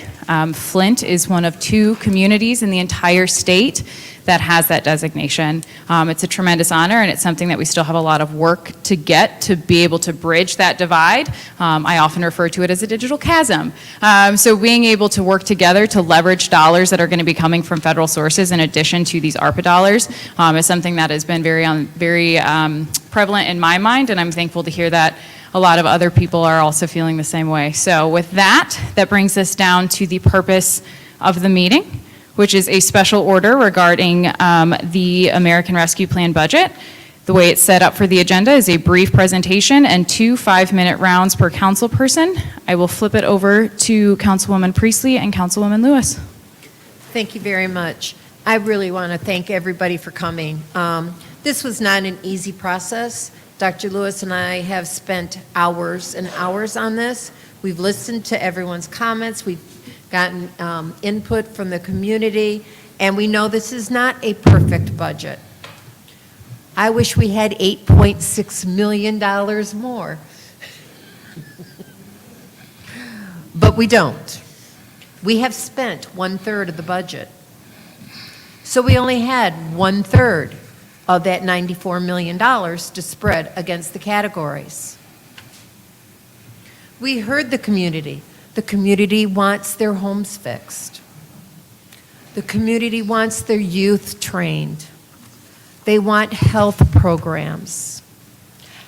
Flint is one of 2 communities in the entire state that has that designation. It's a tremendous honor, and it's something that we still have a lot of work to get to be able to bridge that divide. I often refer to it as a digital chasm. So being able to work together to leverage dollars that are going to be coming from federal sources in addition to these ARPA dollars is something that has been very prevalent in my mind, and I'm thankful to hear that a lot of other people are also feeling the same way. So with that brings us down to the purpose of the meeting, which is a special order regarding the American Rescue Plan budget. The way it's set up for the agenda is a brief presentation and 2 5-minute rounds per council person. I will flip it over to Councilwoman Priestley and Councilwoman Lewis. Thank you very much. I really want to thank everybody for coming. This was not an easy process. Dr. Lewis and I have spent hours and hours on this. We've listened to everyone's comments. We've gotten input from the community, and we know this is not a perfect budget. I wish we had $8.6 million more. But we don't. We have spent 1/3 of the budget. So we only had 1/3 of that $94 million to spread against the categories. We heard the community. The community wants their homes fixed. The community wants their youth trained. They want health programs.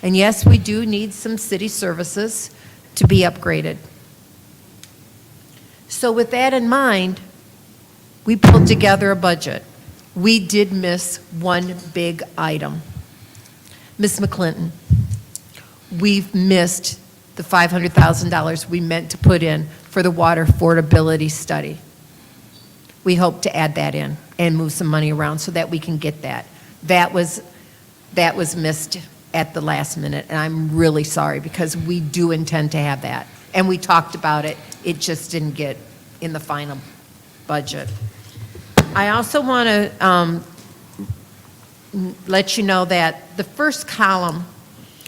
And yes, we do need some city services to be upgraded. So with that in mind, we pulled together a budget. We did miss one big item. Ms. McClinton, we've missed the $500,000 we meant to put in for the water affordability study. We hope to add that in and move some money around so that we can get that. That was missed at the last minute, and I'm really sorry because we do intend to have that. And we talked about it, it just didn't get in the final budget. I also want to let you know that the first column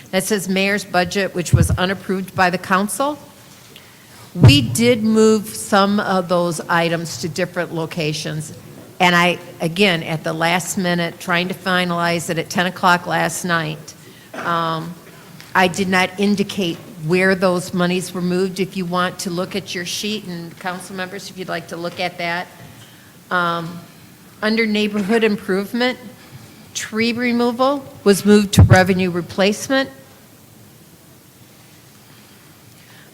that says mayor's budget, which was unapproved by the council, we did move some of those items to different locations. And I, again, at the last minute, trying to finalize it at 10 o'clock last night, I did not indicate where those monies were moved. If you want to look at your sheet, and council members, if you'd like to look at that. Under neighborhood improvement, tree removal was moved to revenue replacement.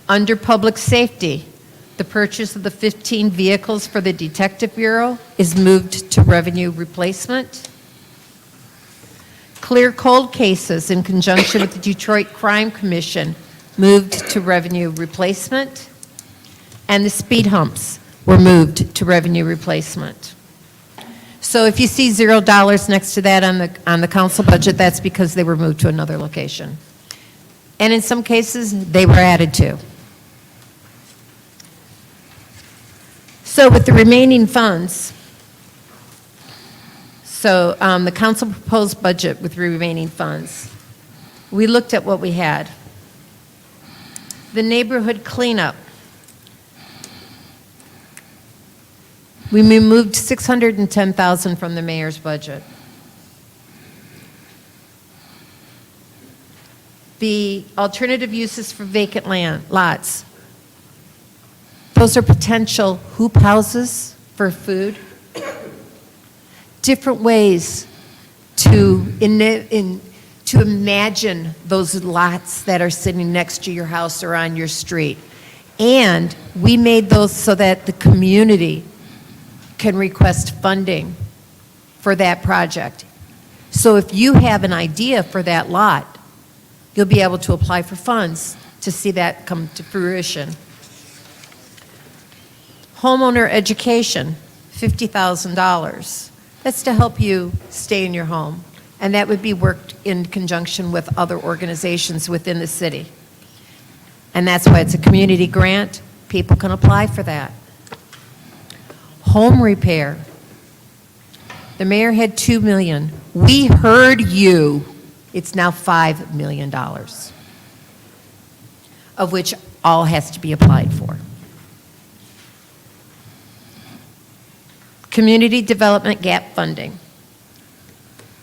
Under public safety, the purchase of the 15 vehicles for the Detective Bureau is moved to revenue replacement. Clear cold cases in conjunction with the Detroit Crime Commission moved to revenue replacement. And the speed humps were moved to revenue replacement. So if you see $0 next to that on the council budget, that's because they were moved to another location. And in some cases, they were added to. So with the remaining funds, the council proposed budget with remaining funds, we looked at what we had. The neighborhood cleanup, we removed $610,000 from the mayor's budget. The alternative uses for vacant land, lots, those are potential hoop houses for food. Different ways to imagine those lots that are sitting next to your house or on your street. And we made those so that the community can request funding for that project. So if you have an idea for that lot, you'll be able to apply for funds to see that come to fruition. Homeowner education, $50,000. That's to help you stay in your home. And that would be worked in conjunction with other organizations within the city. And that's why it's a community grant. People can apply for that. Home repair. The mayor had $2 million. We heard you. It's now $5 million, of which all has to be applied for. Community development gap funding.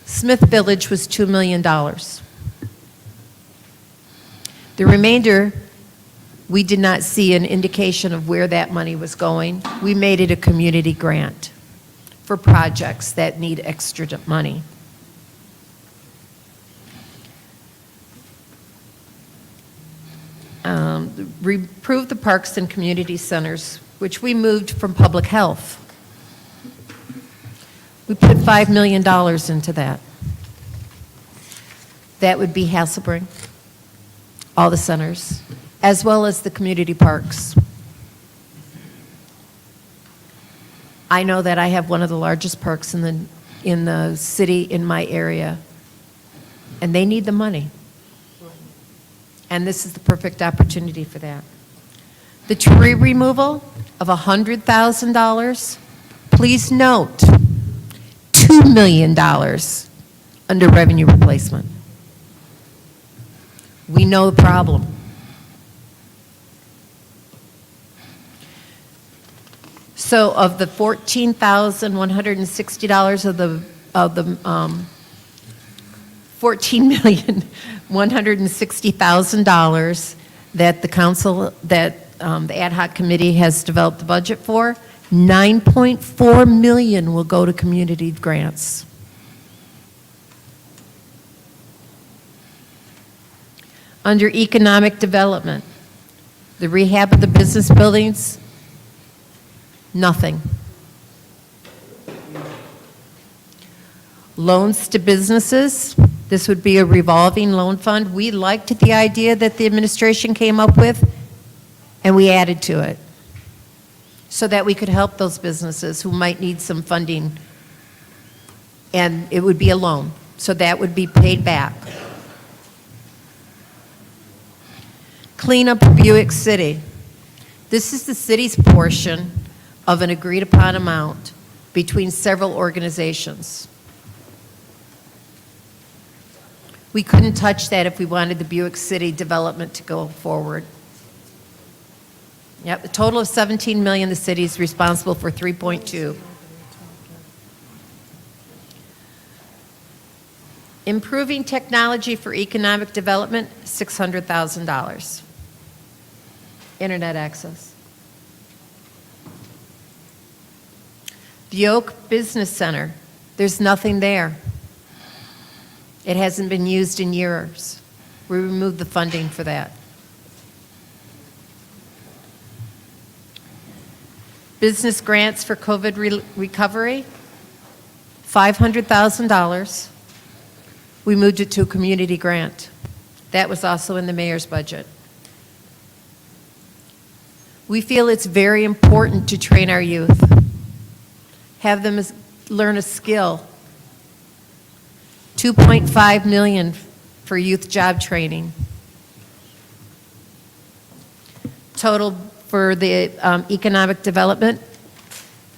Smith Village was $2 million. The remainder, we did not see an indication of where that money was going. We made it a community grant for projects that need extra money. Improve the parks and community centers, which we moved from public health. We put $5 million into that. That would be Hasselbring, all the centers, as well as the community parks. I know that I have one of the largest parks in the city in my area, and they need the money. And this is the perfect opportunity for that. The tree removal of $100,000, please note, $2 million under revenue replacement. We know the problem. So of the $14,160 of the $14,160,000 that the council, that the ad hoc committee has developed the budget for, $9.4 million will go to community grants. Under economic development, the rehab of the business buildings, nothing. Loans to businesses, this would be a revolving loan fund. We liked the idea that the administration came up with, and we added to it so that we could help those businesses who might need some funding. And it would be a loan, so that would be paid back. Clean up Buick City. This is the city's portion of an agreed-upon amount between several organizations. We couldn't touch that if we wanted the Buick City development to go forward. Yep, a total of $17 million. The city is responsible for 3.2. Improving technology for economic development, $600,000. Internet access. The Oak Business Center, there's nothing there. It hasn't been used in years. We removed the funding for that. Business grants for COVID recovery, $500,000. We moved it to a community grant. That was also in the mayor's budget. We feel it's very important to train our youth, have them learn a skill. $2.5 million for youth job training. Total for the economic development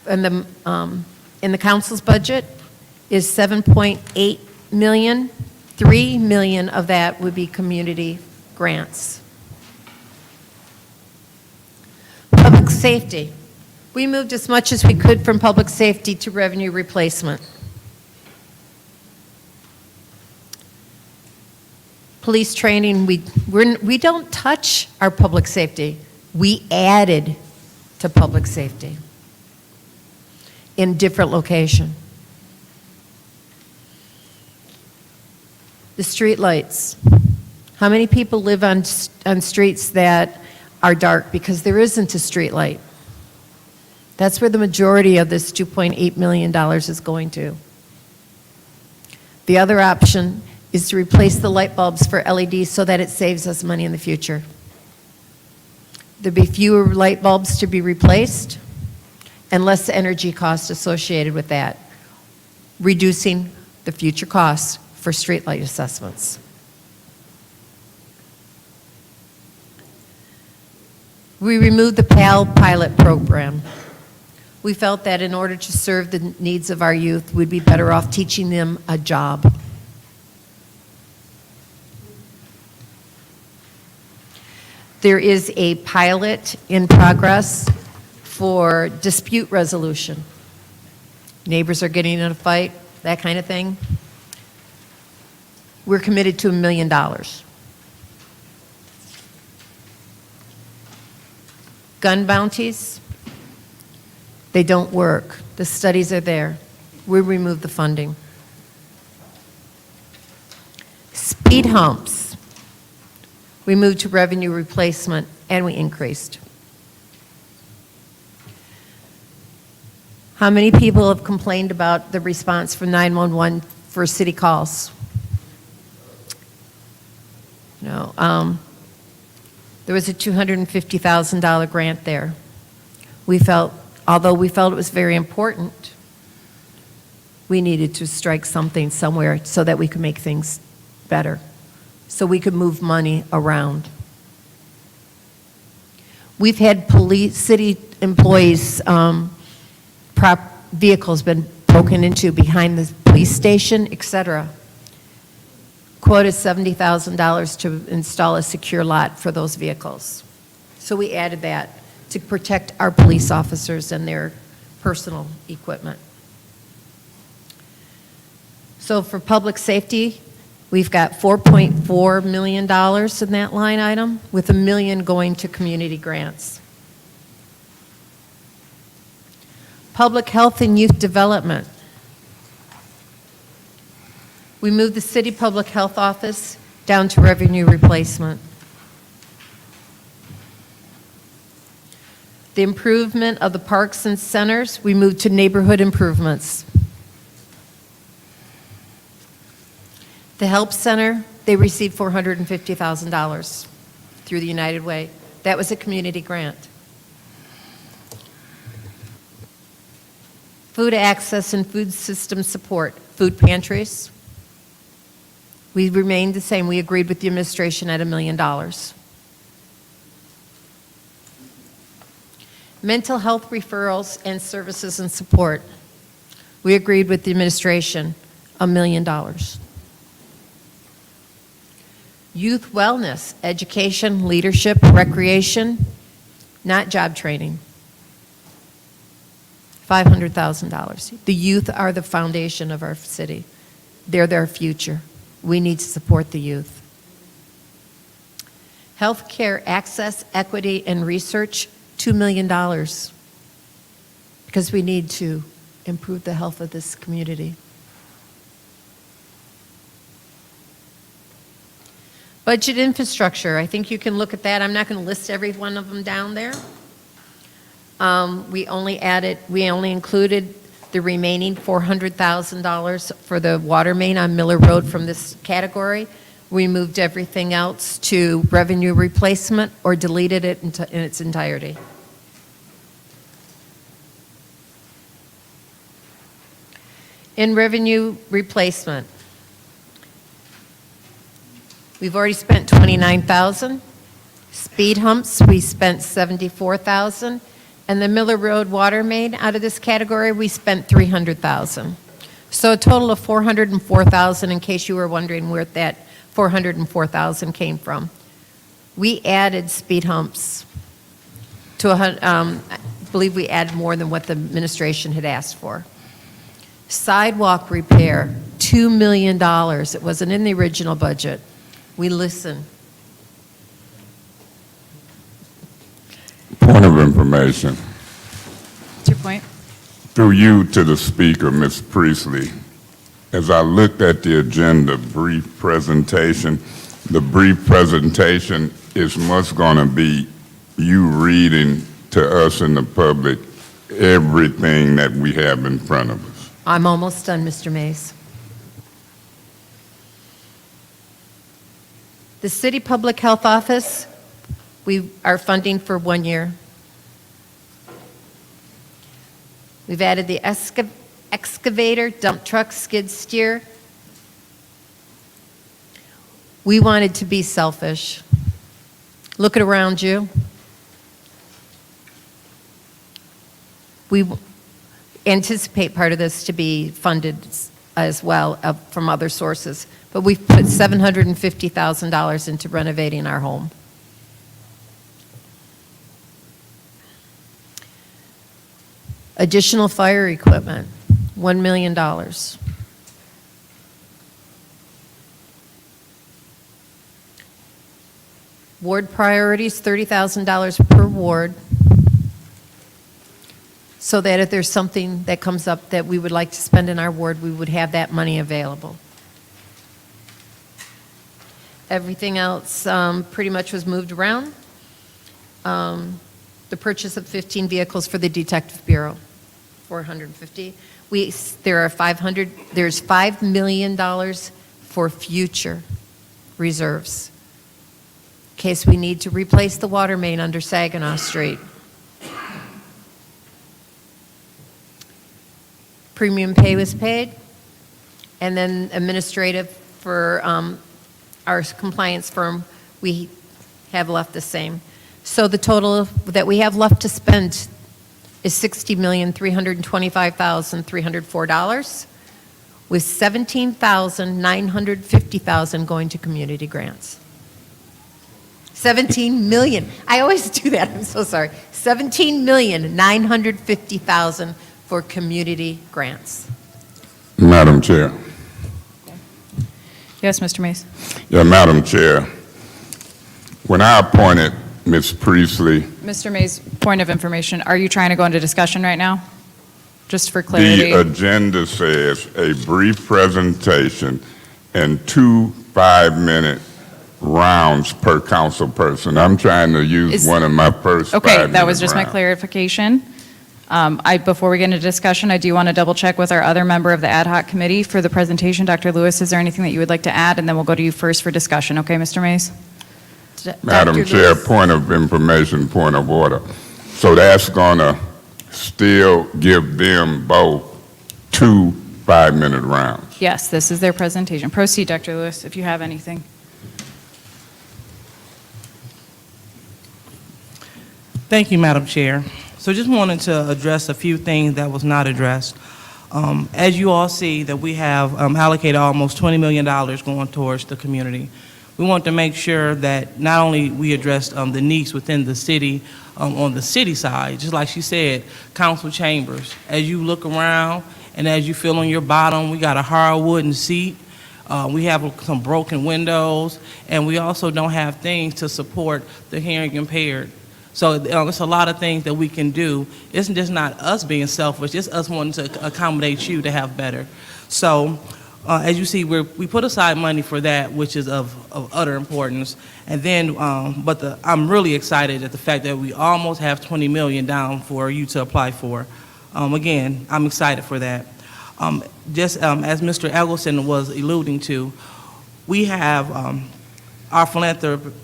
and in the council's budget is $7.8 million. $3 million of that would be community grants. Public safety. We moved as much as we could from public safety to revenue replacement. Police training, we don't touch our public safety. We added to public safety in different location. The street lights. How many people live on streets that are dark because there isn't a street light? That's where the majority of this $2.8 million is going to. The other option is to replace the light bulbs for LEDs so that it saves us money in the future. There'd be fewer light bulbs to be replaced and less energy cost associated with that, reducing the future costs for streetlight assessments. We removed the PAL pilot program. We felt that in order to serve the needs of our youth, we'd be better off teaching them a job. There is a pilot in progress for dispute resolution. Neighbors are getting in a fight, that kind of thing. We're committed to $1 million. Gun bounties, they don't work. The studies are there. We removed the funding. Speed humps. We moved to revenue replacement and we increased. How many people have complained about the response from 911 for city calls? No. There was a $250,000 grant there. Although we felt it was very important, we needed to strike something somewhere so that we could make things better, so we could move money around. We've had city employees' vehicles been broken into behind the police station, etc. Quote is $70,000 to install a secure lot for those vehicles. So we added that to protect our police officers and their personal equipment. So for public safety, we've got $4.4 million in that line item, with $1 million going to community grants. Public health and youth development. We moved the city public health office down to revenue replacement. The improvement of the parks and centers, we moved to neighborhood improvements. The Help Center, they received $450,000 through the United Way. That was a community grant. Food access and food system support, food pantries. We remained the same. We agreed with the administration at $1 million. Mental health referrals and services and support. We agreed with the administration, $1 million. Youth wellness, education, leadership, recreation, not job training. $500,000. The youth are the foundation of our city. They're their future. We need to support the youth. Healthcare access, equity, and research, $2 million. Because we need to improve the health of this community. Budget infrastructure, I think you can look at that. I'm not going to list every one of them down there. We only included the remaining $400,000 for the water main on Miller Road from this category. We moved everything else to revenue replacement or deleted it in its entirety. In revenue replacement, we've already spent $29,000. Speed humps, we spent $74,000. And the Miller Road water main, out of this category, we spent $300,000. So a total of $404,000, in case you were wondering where that $404,000 came from. We added speed humps to, I believe we added more than what the administration had asked for. Sidewalk repair, $2 million. It wasn't in the original budget. We listened. Point of information. What's your point? Through you to the speaker, Ms. Priestley. As I looked at the agenda, brief presentation, the brief presentation is much going to be you reading to us in the public everything that we have in front of us. I'm almost done, Mr. Mays. The City Public Health Office, we are funding for 1 year. We've added the excavator, dump truck, skid steer. We wanted to be selfish. Look at around you. We anticipate part of this to be funded as well from other sources, but we've put $750,000 into renovating our home. Additional fire equipment, $1 million. Ward priorities, $30,000 per ward, so that if there's something that comes up that we would like to spend in our ward, we would have that money available. Everything else pretty much was moved around. The purchase of 15 vehicles for the Detective Bureau, $450. There's $5 million for future reserves, in case we need to replace the water main under Saginaw Street. Premium pay was paid, and then administrative for our compliance firm, we have left the same. So the total that we have left to spend is $60,325,304, with $17,950,000 going to community grants. 17 million. I always do that, I'm so sorry. 17,950,000 for community grants. Madam Chair. Yes, Mr. Mays. Yeah, Madam Chair. When I appointed Ms. Priestley, Mr. Mays, point of information, are you trying to go into discussion right now? Just for clarity. the agenda says a brief presentation and 2 5-minute rounds per council person. I'm trying to use one of my first 5-minute Okay, that was just my rounds. clarification. Before we get into discussion, I do want to double check with our other member of the ad hoc committee for the presentation. Dr. Lewis, is there anything that you would like to add? And then we'll go to you first for discussion. Okay, Mr. Mays? Madam Chair, point of information, point of order. So that's going to still give them both 2 5-minute rounds. Yes, this is their presentation. Proceed, Dr. Lewis, if you have anything. Thank you, Madam Chair. So just wanted to address a few things that was not addressed. As you all see, that we have allocated almost $20 million going towards the community. We want to make sure that not only we address the needs within the city, on the city side, just like she said, council chambers. As you look around and as you feel on your bottom, we got a hard wooden seat. We have some broken windows, and we also don't have things to support the hearing impaired. So it's a lot of things that we can do. It's just not us being selfish, it's us wanting to accommodate you to have better. So as you see, we put aside money for that, which is of utter importance. And then, I'm really excited at the fact that we almost have $20 million down for you to apply for. Again, I'm excited for that. As Mr. Eggleston was alluding to, we have our philanthropy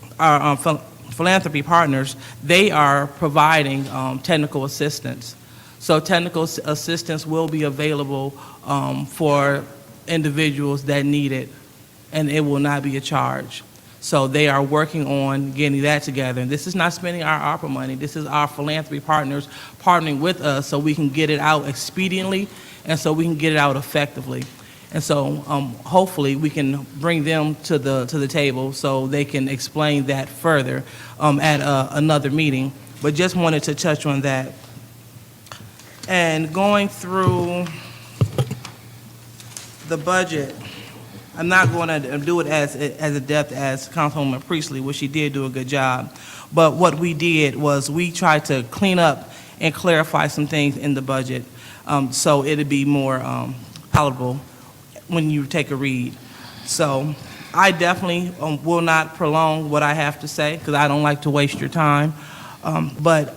partners. They are providing technical assistance. So technical assistance will be available for individuals that need it, and it will not be a charge. So they are working on getting that together. And this is not spending our ARPA money. This is our philanthropy partners partnering with us so we can get it out expediently and so we can get it out effectively. And so hopefully we can bring them to the table so they can explain that further at another meeting. But just wanted to touch on that. And going through the budget, I'm not going to do it as adept as Councilwoman Priestley, which she did do a good job. But what we did was we tried to clean up and clarify some things in the budget so it'd be more palatable when you take a read. So I definitely will not prolong what I have to say because I don't like to waste your time. But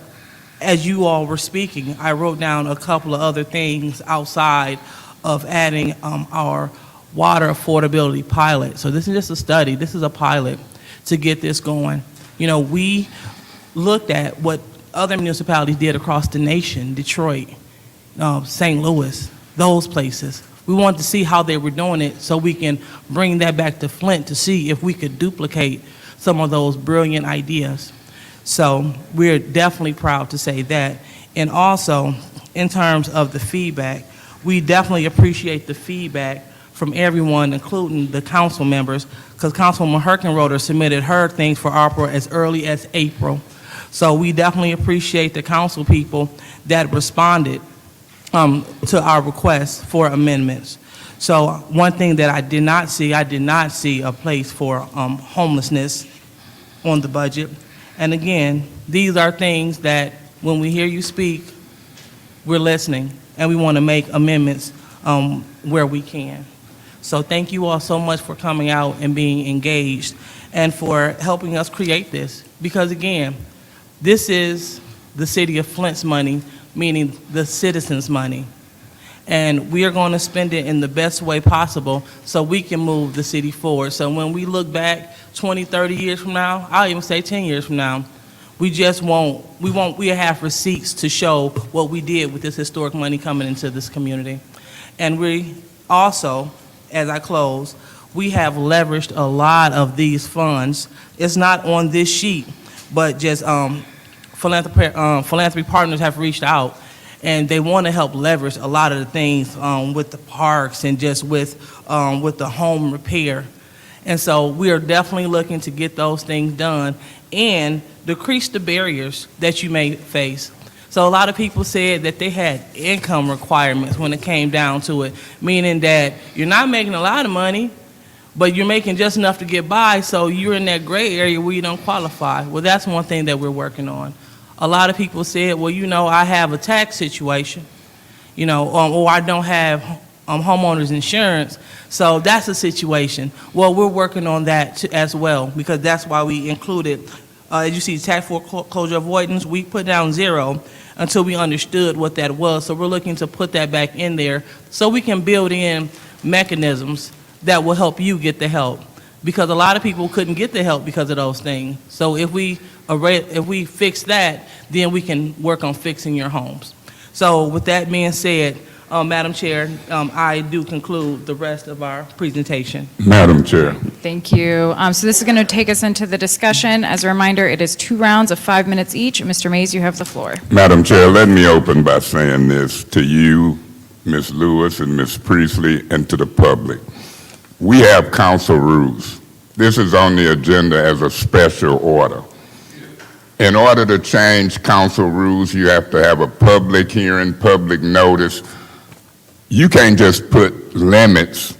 as you all were speaking, I wrote down a couple of other things outside of adding our water affordability pilot. So this is just a study. This is a pilot to get this going. You know, we looked at what other municipalities did across the nation, Detroit, St. Louis, those places. We wanted to see how they were doing it so we can bring that back to Flint to see if we could duplicate some of those brilliant ideas. So we're definitely proud to say that. And also, in terms of the feedback, we definitely appreciate the feedback from everyone, including the council members, because Councilwoman Herkenroder submitted her things for ARPA as early as April. So we definitely appreciate the council people that responded to our requests for amendments. So one thing that I did not see a place for homelessness on the budget. And again, these are things that when we hear you speak, we're listening, and we want to make amendments where we can. So thank you all so much for coming out and being engaged and for helping us create this. Because again, this is the city of Flint's money, meaning the citizens' money. And we are going to spend it in the best way possible so we can move the city forward. So when we look back 20, 30 years from now, I'll even say 10 years from now, we have receipts to show what we did with this historic money coming into this community. And we also, as I close, we have leveraged a lot of these funds. It's not on this sheet, but just philanthropy partners have reached out, and they want to help leverage a lot of the things with the parks and just with the home repair. And so we are definitely looking to get those things done. and decrease the barriers that you may face. So a lot of people said that they had income requirements when it came down to it, meaning that you're not making a lot of money, but you're making just enough to get by, so you're in that gray area where you don't qualify. Well, that's one thing that we're working on. A lot of people said, well, you know, I have a tax situation, you know, or I don't have homeowners insurance, so that's a situation. Well, we're working on that as well, because that's why we included, as you see, tax foreclosure avoidance, we put down 0 until we understood what that was. So we're looking to put that back in there so we can build in mechanisms that will help you get the help, because a lot of people couldn't get the help because of those things. So if we fix that, then we can work on fixing your homes. So with that being said, Madam Chair, I do conclude the rest of our presentation. Madam Chair. Thank you. So this is going to take us into the discussion. As a reminder, it is 2 rounds of 5 minutes each. Mr. Mays, you have the floor. Madam Chair, let me open by saying this to you, Ms. Lewis and Ms. Priestley, and to the public. We have council rules. This is on the agenda as a special order. In order to change council rules, you have to have a public hearing, public notice. You can't just put limits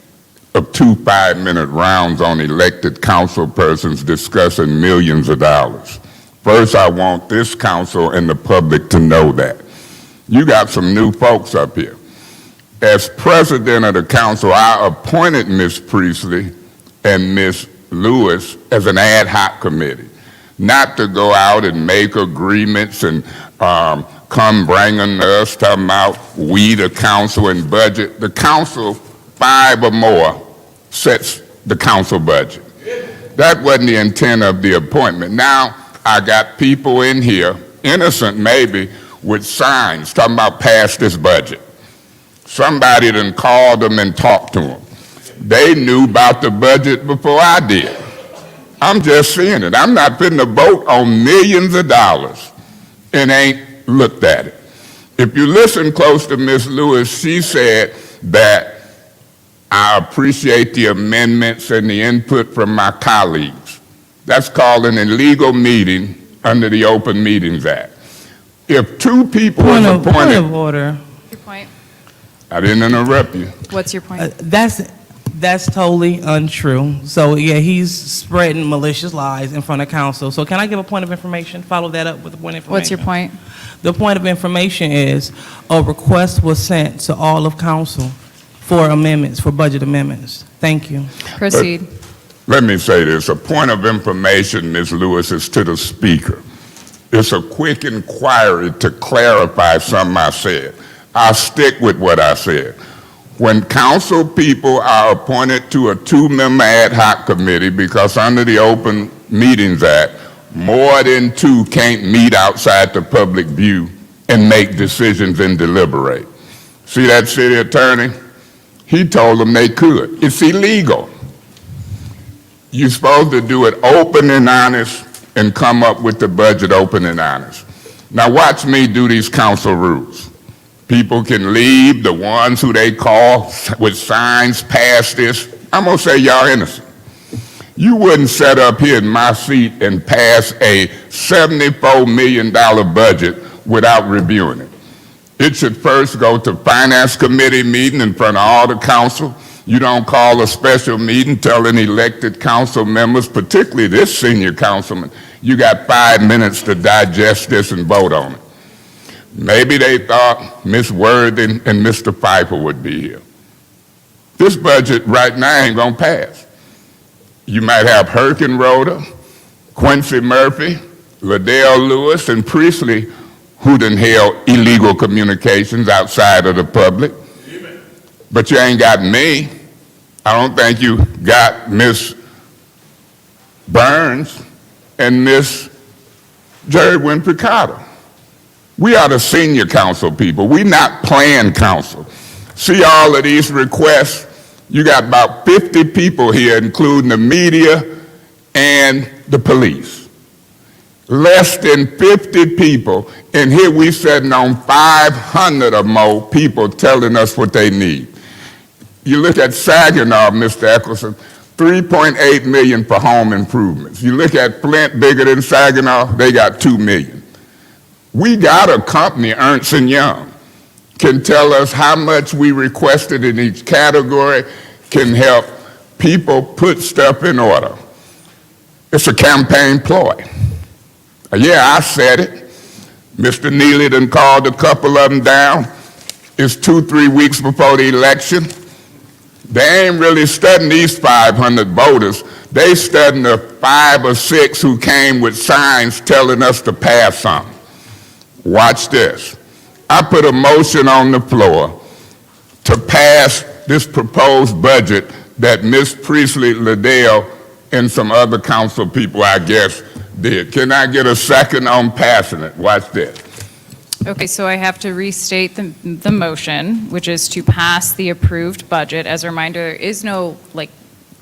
of 2 5-minute rounds on elected council persons discussing millions of dollars. First, I want this council and the public to know that. You got some new folks up here. As president of the council, I appointed Ms. Priestley and Ms. Lewis as an ad hoc committee, not to go out and make agreements and come bringing us, talking about we, the council, and budget. The council, 5 or more, sets the council budget. That wasn't the intent of the appointment. Now, I got people in here, innocent maybe, with signs talking about pass this budget. Somebody done called them and talked to them. They knew about the budget before I did. I'm just seeing it. I'm not putting a vote on millions of dollars and ain't looked at it. If you listen close to Ms. Lewis, she said that I appreciate the amendments and the input from my colleagues. That's called an illegal meeting under the Open Meetings Act. If 2 people was appointed... Point of order. Your point? I didn't interrupt you. What's your point? That's totally untrue. So, yeah, he's spreading malicious lies in front of council. So can I give a point of information? Follow that up with a point of information. What's your point? The point of information is a request was sent to all of council for amendments, for budget amendments. Thank you. Proceed. Let me say this. A point of information, Ms. Lewis, is to the speaker. It's a quick inquiry to clarify something I said. I'll stick with what I said. When council people are appointed to a 2-member ad hoc committee, because under the Open Meetings Act, more than 2 can't meet outside the public view and make decisions and deliberate. See that city attorney? He told them they could. It's illegal. You're supposed to do it open and honest and come up with the budget open and honest. Now watch me do these council rules. People can leave, the ones who they call with signs, pass this. I'm going to say y'all innocent. You wouldn't sit up here in my seat and pass a $74 million budget without reviewing it. It should first go to Finance Committee meeting in front of all the council. You don't call a special meeting telling elected council members, particularly this senior councilman, you got 5 minutes to digest this and vote on it. Maybe they thought Ms. Worthing and Mr. Pfeiffer would be here. This budget right now ain't gonna pass. You might have Herkenroder, Quincy Murphy, Liddell Lewis, and Priestley, who done held illegal communications outside of the public. But you ain't got me. I don't think you got Ms. Burns and Ms. Jerry Winfrey Carter. We are the senior council people. We not playing council. See all of these requests? You got about 50 people here, including the media and the police. Less than 50 people, and here we sitting on 500 or more people telling us what they need. You look at Saginaw, Mr. Eccleston, $3.8 million for home improvements. You look at Flint, bigger than Saginaw, they got $2 million. We got a company, Ernst & Young, can tell us how much we requested in each category, can help people put stuff in order. It's a campaign ploy. Yeah, I said it. Mr. Neely done called a couple of them down. It's 2-3 weeks before the election. They ain't really studying these 500 voters. They studying the 5 or 6 who came with signs telling us to pass something. Watch this. I put a motion on the floor to pass this proposed budget that Ms. Priestley, Liddell, and some other council people, I guess, did. Can I get a second on passing it? Watch this. Okay, so I have to restate the motion, which is to pass the approved budget. As a reminder, there is no,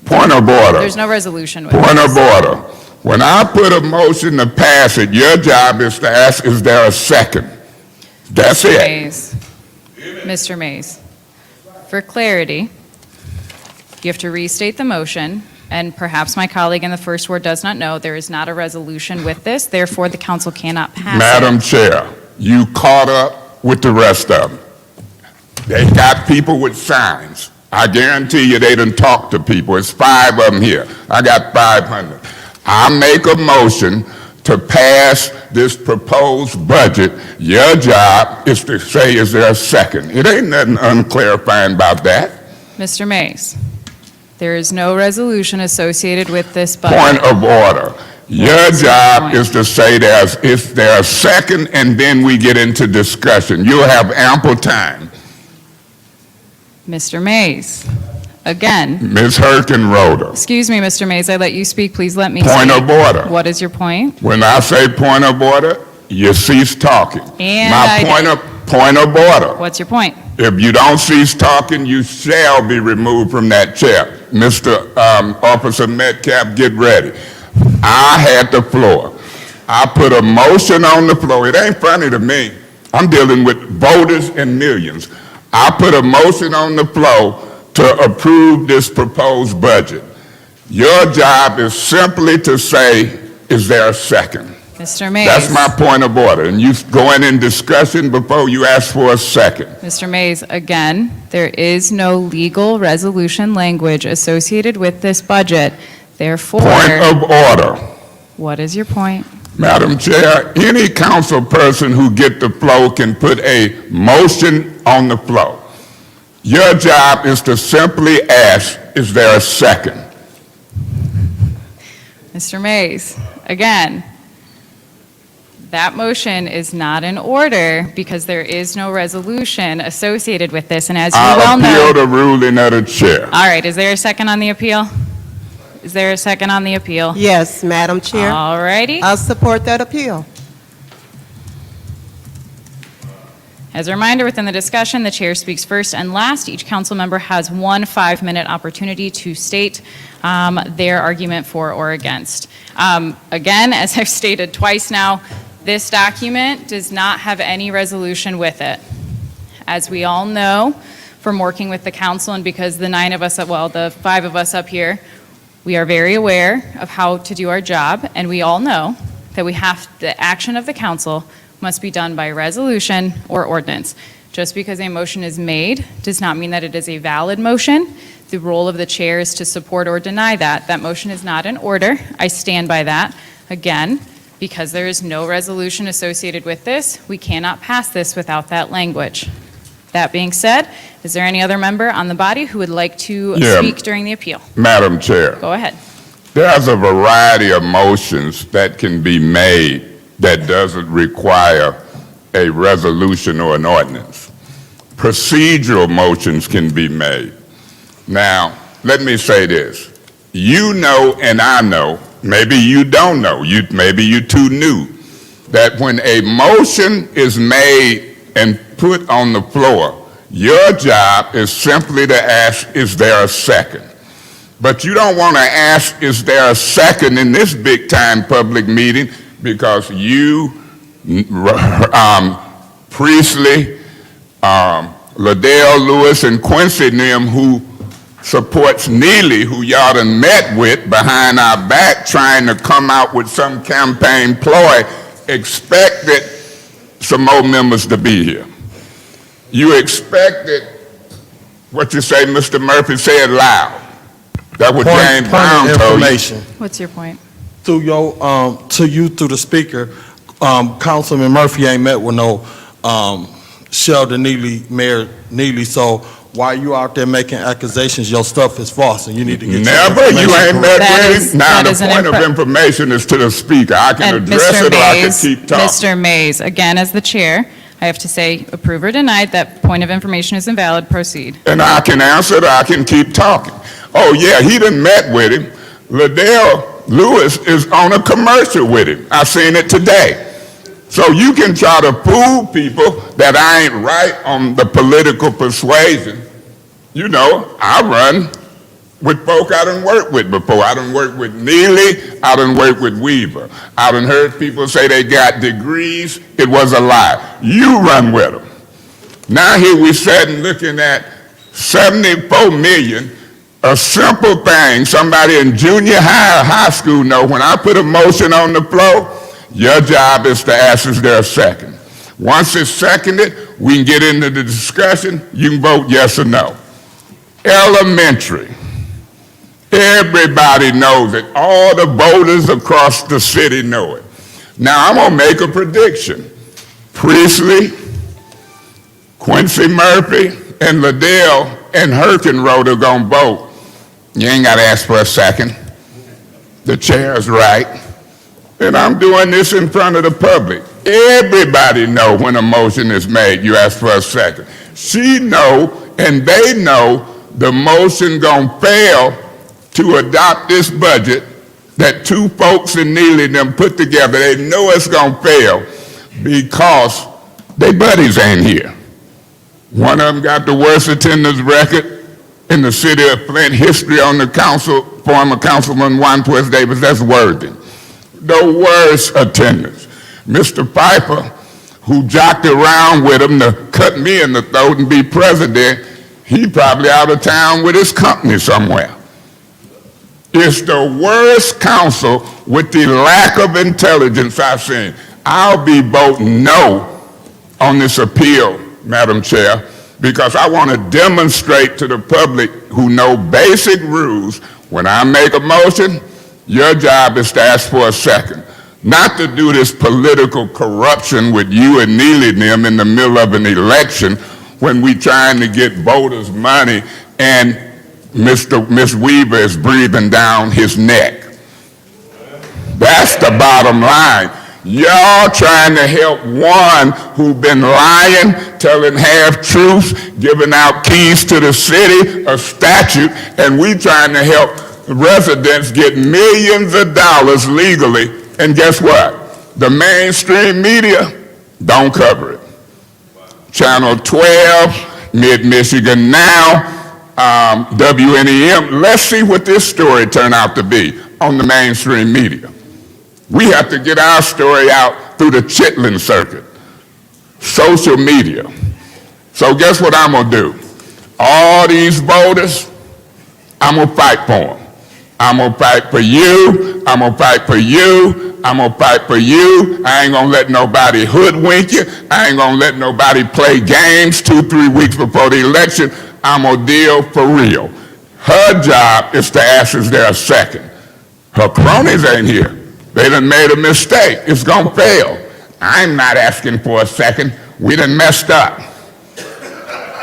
Point of order. there's no resolution with Point this. of order. When I put a motion to pass it, your job is to ask, is there a second? That's Mr. it. Mays. Mr. Mays, for clarity, you have to restate the motion, and perhaps my colleague in the first ward does not know, there is not a resolution with this, therefore the council cannot pass it. Madam Chair, you caught up with the rest of them. They got people with signs. I guarantee you they done talked to people. It's 5 of them here. I got 500. I make a motion to pass this proposed budget. Your job is to say, is there a second? It ain't nothing unclarifying about that. Mr. Mays, there is no resolution associated with this budget. Point of order. Your job is to say is there a second, and then we get into discussion. You'll have ample time. Mr. Mays, again. Ms. Herkenroder. Excuse me, Mr. Mays, I let you speak, please let me Point speak. of order. What is your point? When I say point of order, you cease talking. And My point of order. What's your point? If you don't cease talking, you shall be removed from that chair. Mr. Officer Metcalf, get ready. I had the floor. I put a motion on the floor. It ain't funny to me. I'm dealing with voters and millions. I put a motion on the floor to approve this proposed budget. Your job is simply to say, is there a second? Mr. Mays. That's my point of order. And you go in discussion before you ask for a second. Mr. Mays, again, there is no legal resolution language associated with this budget. Therefore, Point of order. what is your point? Madam Chair, any council person who get the floor can put a motion on the floor. Your job is to simply ask, is there a second? Mr. Mays, again, that motion is not in order because there is no resolution associated with this, and as you well know... I'll appeal the ruling of the chair. All right, is there a second on the appeal? Is there a second on the appeal? Yes, Madam Chair. All righty. I'll support that appeal. As a reminder, within the discussion, the chair speaks first and last. Each council member has 1 5-minute opportunity to state their argument for or against. Again, as I've stated twice now, this document does not have any resolution with it. As we all know from working with the council, and because the 5 of us up here, we are very aware of how to do our job, and we all know that the action of the council must be done by resolution or ordinance. Just because a motion is made does not mean that it is a valid motion. The role of the chair is to support or deny that. That motion is not in order. I stand by that. Again, because there is no resolution associated with this, we cannot pass this without that language. That being said, is there any other member on the body who would like to speak during the appeal? Madam Chair. Go ahead. There's a variety of motions that can be made that doesn't require a resolution or an ordinance. Procedural motions can be made. Now, let me say this. You know and I know, maybe you don't know, maybe you're too new, that when a motion is made and put on the floor, your job is simply to ask, is there a second? But you don't want to ask, is there a second in this big-time public meeting, because you, Priestley, Liddell, Lewis, and Quincy and them who supports Neely, who y'all done met with behind our back trying to come out with some campaign ploy, expected some more members to be here. You expected, what you say, Mr. Murphy said loud. That what James Brown told you. What's your point? Through your, to you through the speaker, Councilman Murphy ain't met with no Sheldon Neely, Mayor Neely, so why you out there making accusations, your stuff is false, and you need to get Never, your you ain't met That with is- him. Now, that the is an point of impre- information is to the speaker. I can And address Mr. it or I can Mays, keep talking. Mr. Mays, again, as the chair, I have to say, approve or denied, that point of information is invalid. Proceed. And I can answer it or I can keep talking. Oh, yeah, he done met with him. Liddell Lewis is on a commercial with him. I seen it today. So you can try to fool people that I ain't right on the political persuasion. You know, I run with folk I done worked with before. I done worked with Neely, I done worked with Weaver. I done heard people say they got degrees. It was a lie. You run with them. Now here we sitting looking at 74 million, a simple thing. Somebody in junior high or high school know when I put a motion on the floor, your job is to ask is there a second. Once it's seconded, we can get into the discussion. You can vote yes or no. Elementary. Everybody knows it. All the voters across the city know it. Now, I'm going to make a prediction. Priestley, Quincy Murphy, and Liddell and Herkenroth are going to vote. You ain't got to ask for a second. The chair's right. And I'm doing this in front of the public. Everybody know when a motion is made, you ask for a second. She know, and they know, the motion gonna fail to adopt this budget that two folks in Neely and them put together. They know it's gonna fail because they buddies ain't here. One of them got the worst attendance record in the city of Flint history on the council, former Councilman Juan Twist Davis, that's Worthy. The worst attendance. Mr. Pfeiffer, who jocked around with him to cut me in the throat and be president, he probably out of town with his company somewhere. It's the worst council with the lack of intelligence I've seen. I'll be voting no on this appeal, Madam Chair, because I want to demonstrate to the public who know basic rules, when I make a motion, your job is to ask for a second. Not to do this political corruption with you and Neely and them in the middle of an election when we trying to get voters' money and Miss Weaver is breathing down his neck. That's the bottom line. Y'all trying to help one who been lying, telling half-truths, giving out keys to the city, a statute, and we trying to help residents get millions of dollars legally. And guess what? The mainstream media don't cover it. Channel 12, Mid-Michigan Now, WNEM. Let's see what this story turned out to be on the mainstream media. We have to get our story out through the Chitlin circuit, social media. So guess what I'm going to do? All these voters, I'm going to fight for them. I'm going to fight for you. I'm going to fight for you. I'm going to fight for you. I ain't going to let nobody hoodwink you. I ain't going to let nobody play games 2-3 weeks before the election. I'm going to deal for real. Her job is to ask, is there a second? Her cronies ain't here. They done made a mistake. It's going to fail. I'm not asking for a second. We done messed up.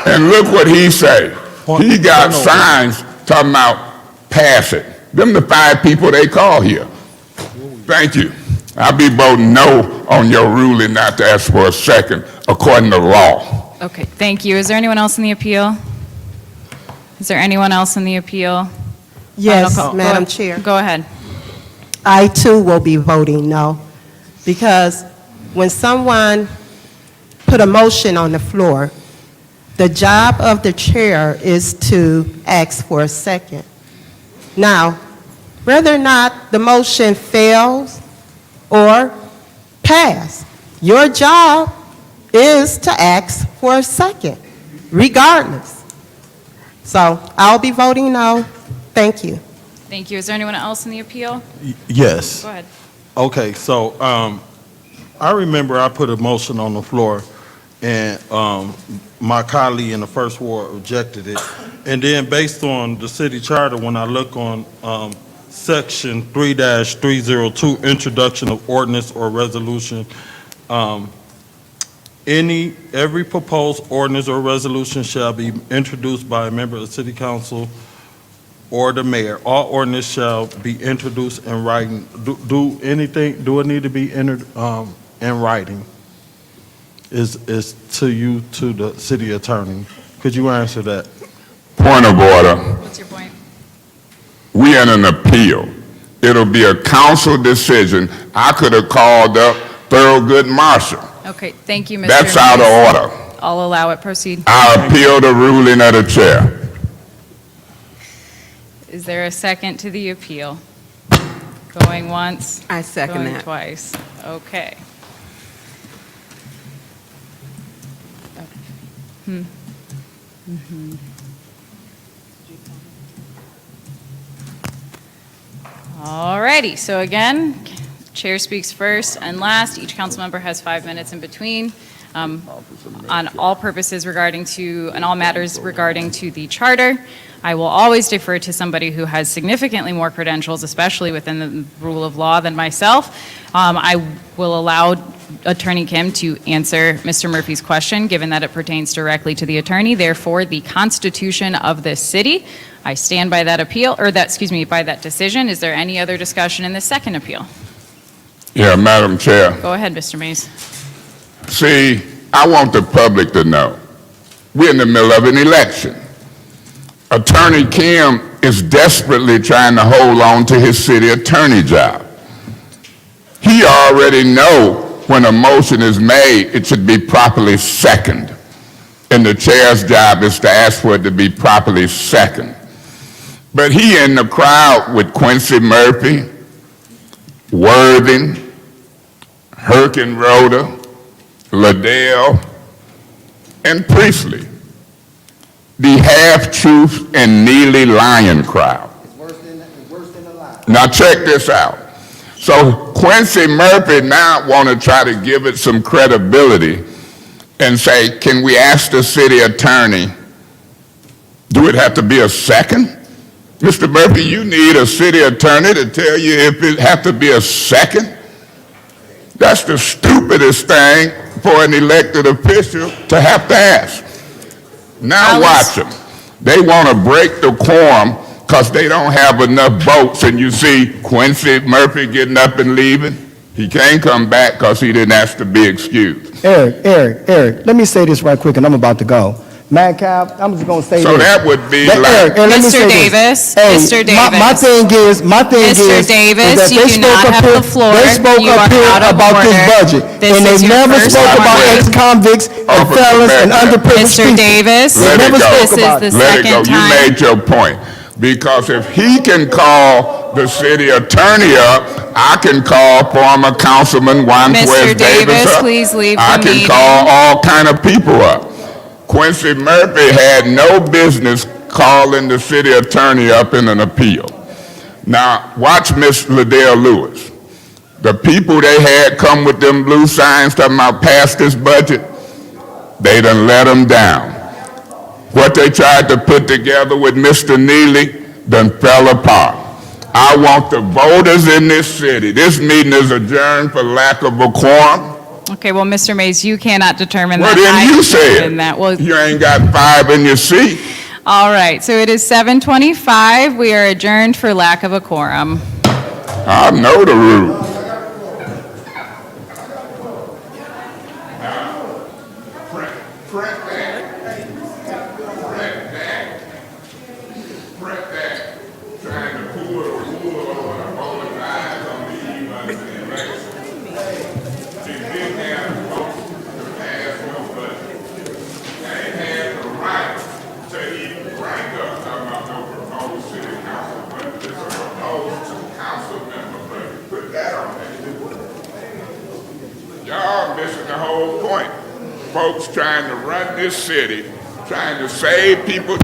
And look what he say. He got signs talking about pass it. Them the 5 people they call here. Thank you. I'll be voting no on your ruling not to ask for a second according to law. Okay, thank you. Is there anyone else in the appeal? Is there anyone else in the appeal? Yes, Final call. Madam Chair. Go ahead. I too will be voting no, because when someone put a motion on the floor, the job of the chair is to ask for a second. Now, whether or not the motion fails or pass, your job is to ask for a second, regardless. So I'll be voting no. Thank you. Thank you. Is there anyone else in the appeal? Yes. Go ahead. Okay, so I remember I put a motion on the floor, and my colleague in the first ward rejected it. And then based on the city charter, when I look on section 3-302, introduction of ordinance or resolution, every proposed ordinance or resolution shall be introduced by a member of the city council or the mayor. All ordinance shall be introduced in writing. Do it need to be entered in writing? Is to you, to the city attorney. Could you answer that? Point of order. What's your point? We in an appeal. It'll be a council decision. I could have called up Thurgood Marshall. Okay, thank you, Mr. That's out of Mays. order. I'll allow it. Proceed. I appeal the ruling of the chair. Is there a second to the appeal? Going once? I second Going that. twice. Okay. All righty, so again, chair speaks first and last. Each council member has 5 minutes in between. On all purposes regarding to, and all matters regarding to the charter, I will always defer to somebody who has significantly more credentials, especially within the rule of law, than myself. I will allow Attorney Kim to answer Mr. Murphy's question, given that it pertains directly to the attorney, therefore the Constitution of this city. I stand by that appeal, or that, excuse me, by that decision. Is there any other discussion in the second appeal? Yeah, Madam Chair. Go ahead, Mr. Mays. See, I want the public to know, we're in the middle of an election. Attorney Kim is desperately trying to hold on to his city attorney job. He already knows when a motion is made, it should be properly seconded. And the chair's job is to ask for it to be properly seconded. But he in the crowd with Quincy Murphy, Worthing, Herkenroder, Liddell, and Priestley, the half-truth and Neely Lyon crowd. Now check this out. So Quincy Murphy now want to try to give it some credibility and say, can we ask the city attorney, do it have to be a second? Mr. Murphy, you need a city attorney to tell you if it have to be a second? That's the stupidest thing for an elected official to have to ask. Now watch them. They want to break the quorum because they don't have enough votes, and you see Quincy Murphy getting up and leaving. He can't come back because he didn't ask to be excused. Eric, let me say this right quick, and I'm about to go. Madcap, I'm just going to say So this. that would be That- like... Eric, and let me Mr. say Davis, this. Mr. My Davis. thing is Mr. Davis, that you they do spoke not up have here- the floor. They spoke You up are here out of about this order. budget, This and they is your never first spoke about warning. ex-convicts and Officer felons and Madcap. underprivileged Mr. people. Davis, They Let it never go. spoke this is about the it. Let it go. second You time. made your point. Because if he can call the city attorney up, I can call former Councilman Juan Mr. Davis Davis, up. please leave I the can meeting. call all kind of people up. Quincy Murphy had no business calling the city attorney up in an appeal. Now, watch Miss Liddell Lewis. The people they had come with them blue signs talking about pass this budget, they done let them down. What they tried to put together with Mr. Neely done fell apart. I want the voters in this city. This meeting is adjourned for lack of a quorum. Okay, well, Mr. Mays, you cannot determine Well, that. then I you can say determine it. that. Well, You ain't got 5 in your seat. all right, so it is 7:25. We are adjourned for lack of a quorum. I know the rules. Y'all missing the whole point. Folks trying to run this city, trying to save people.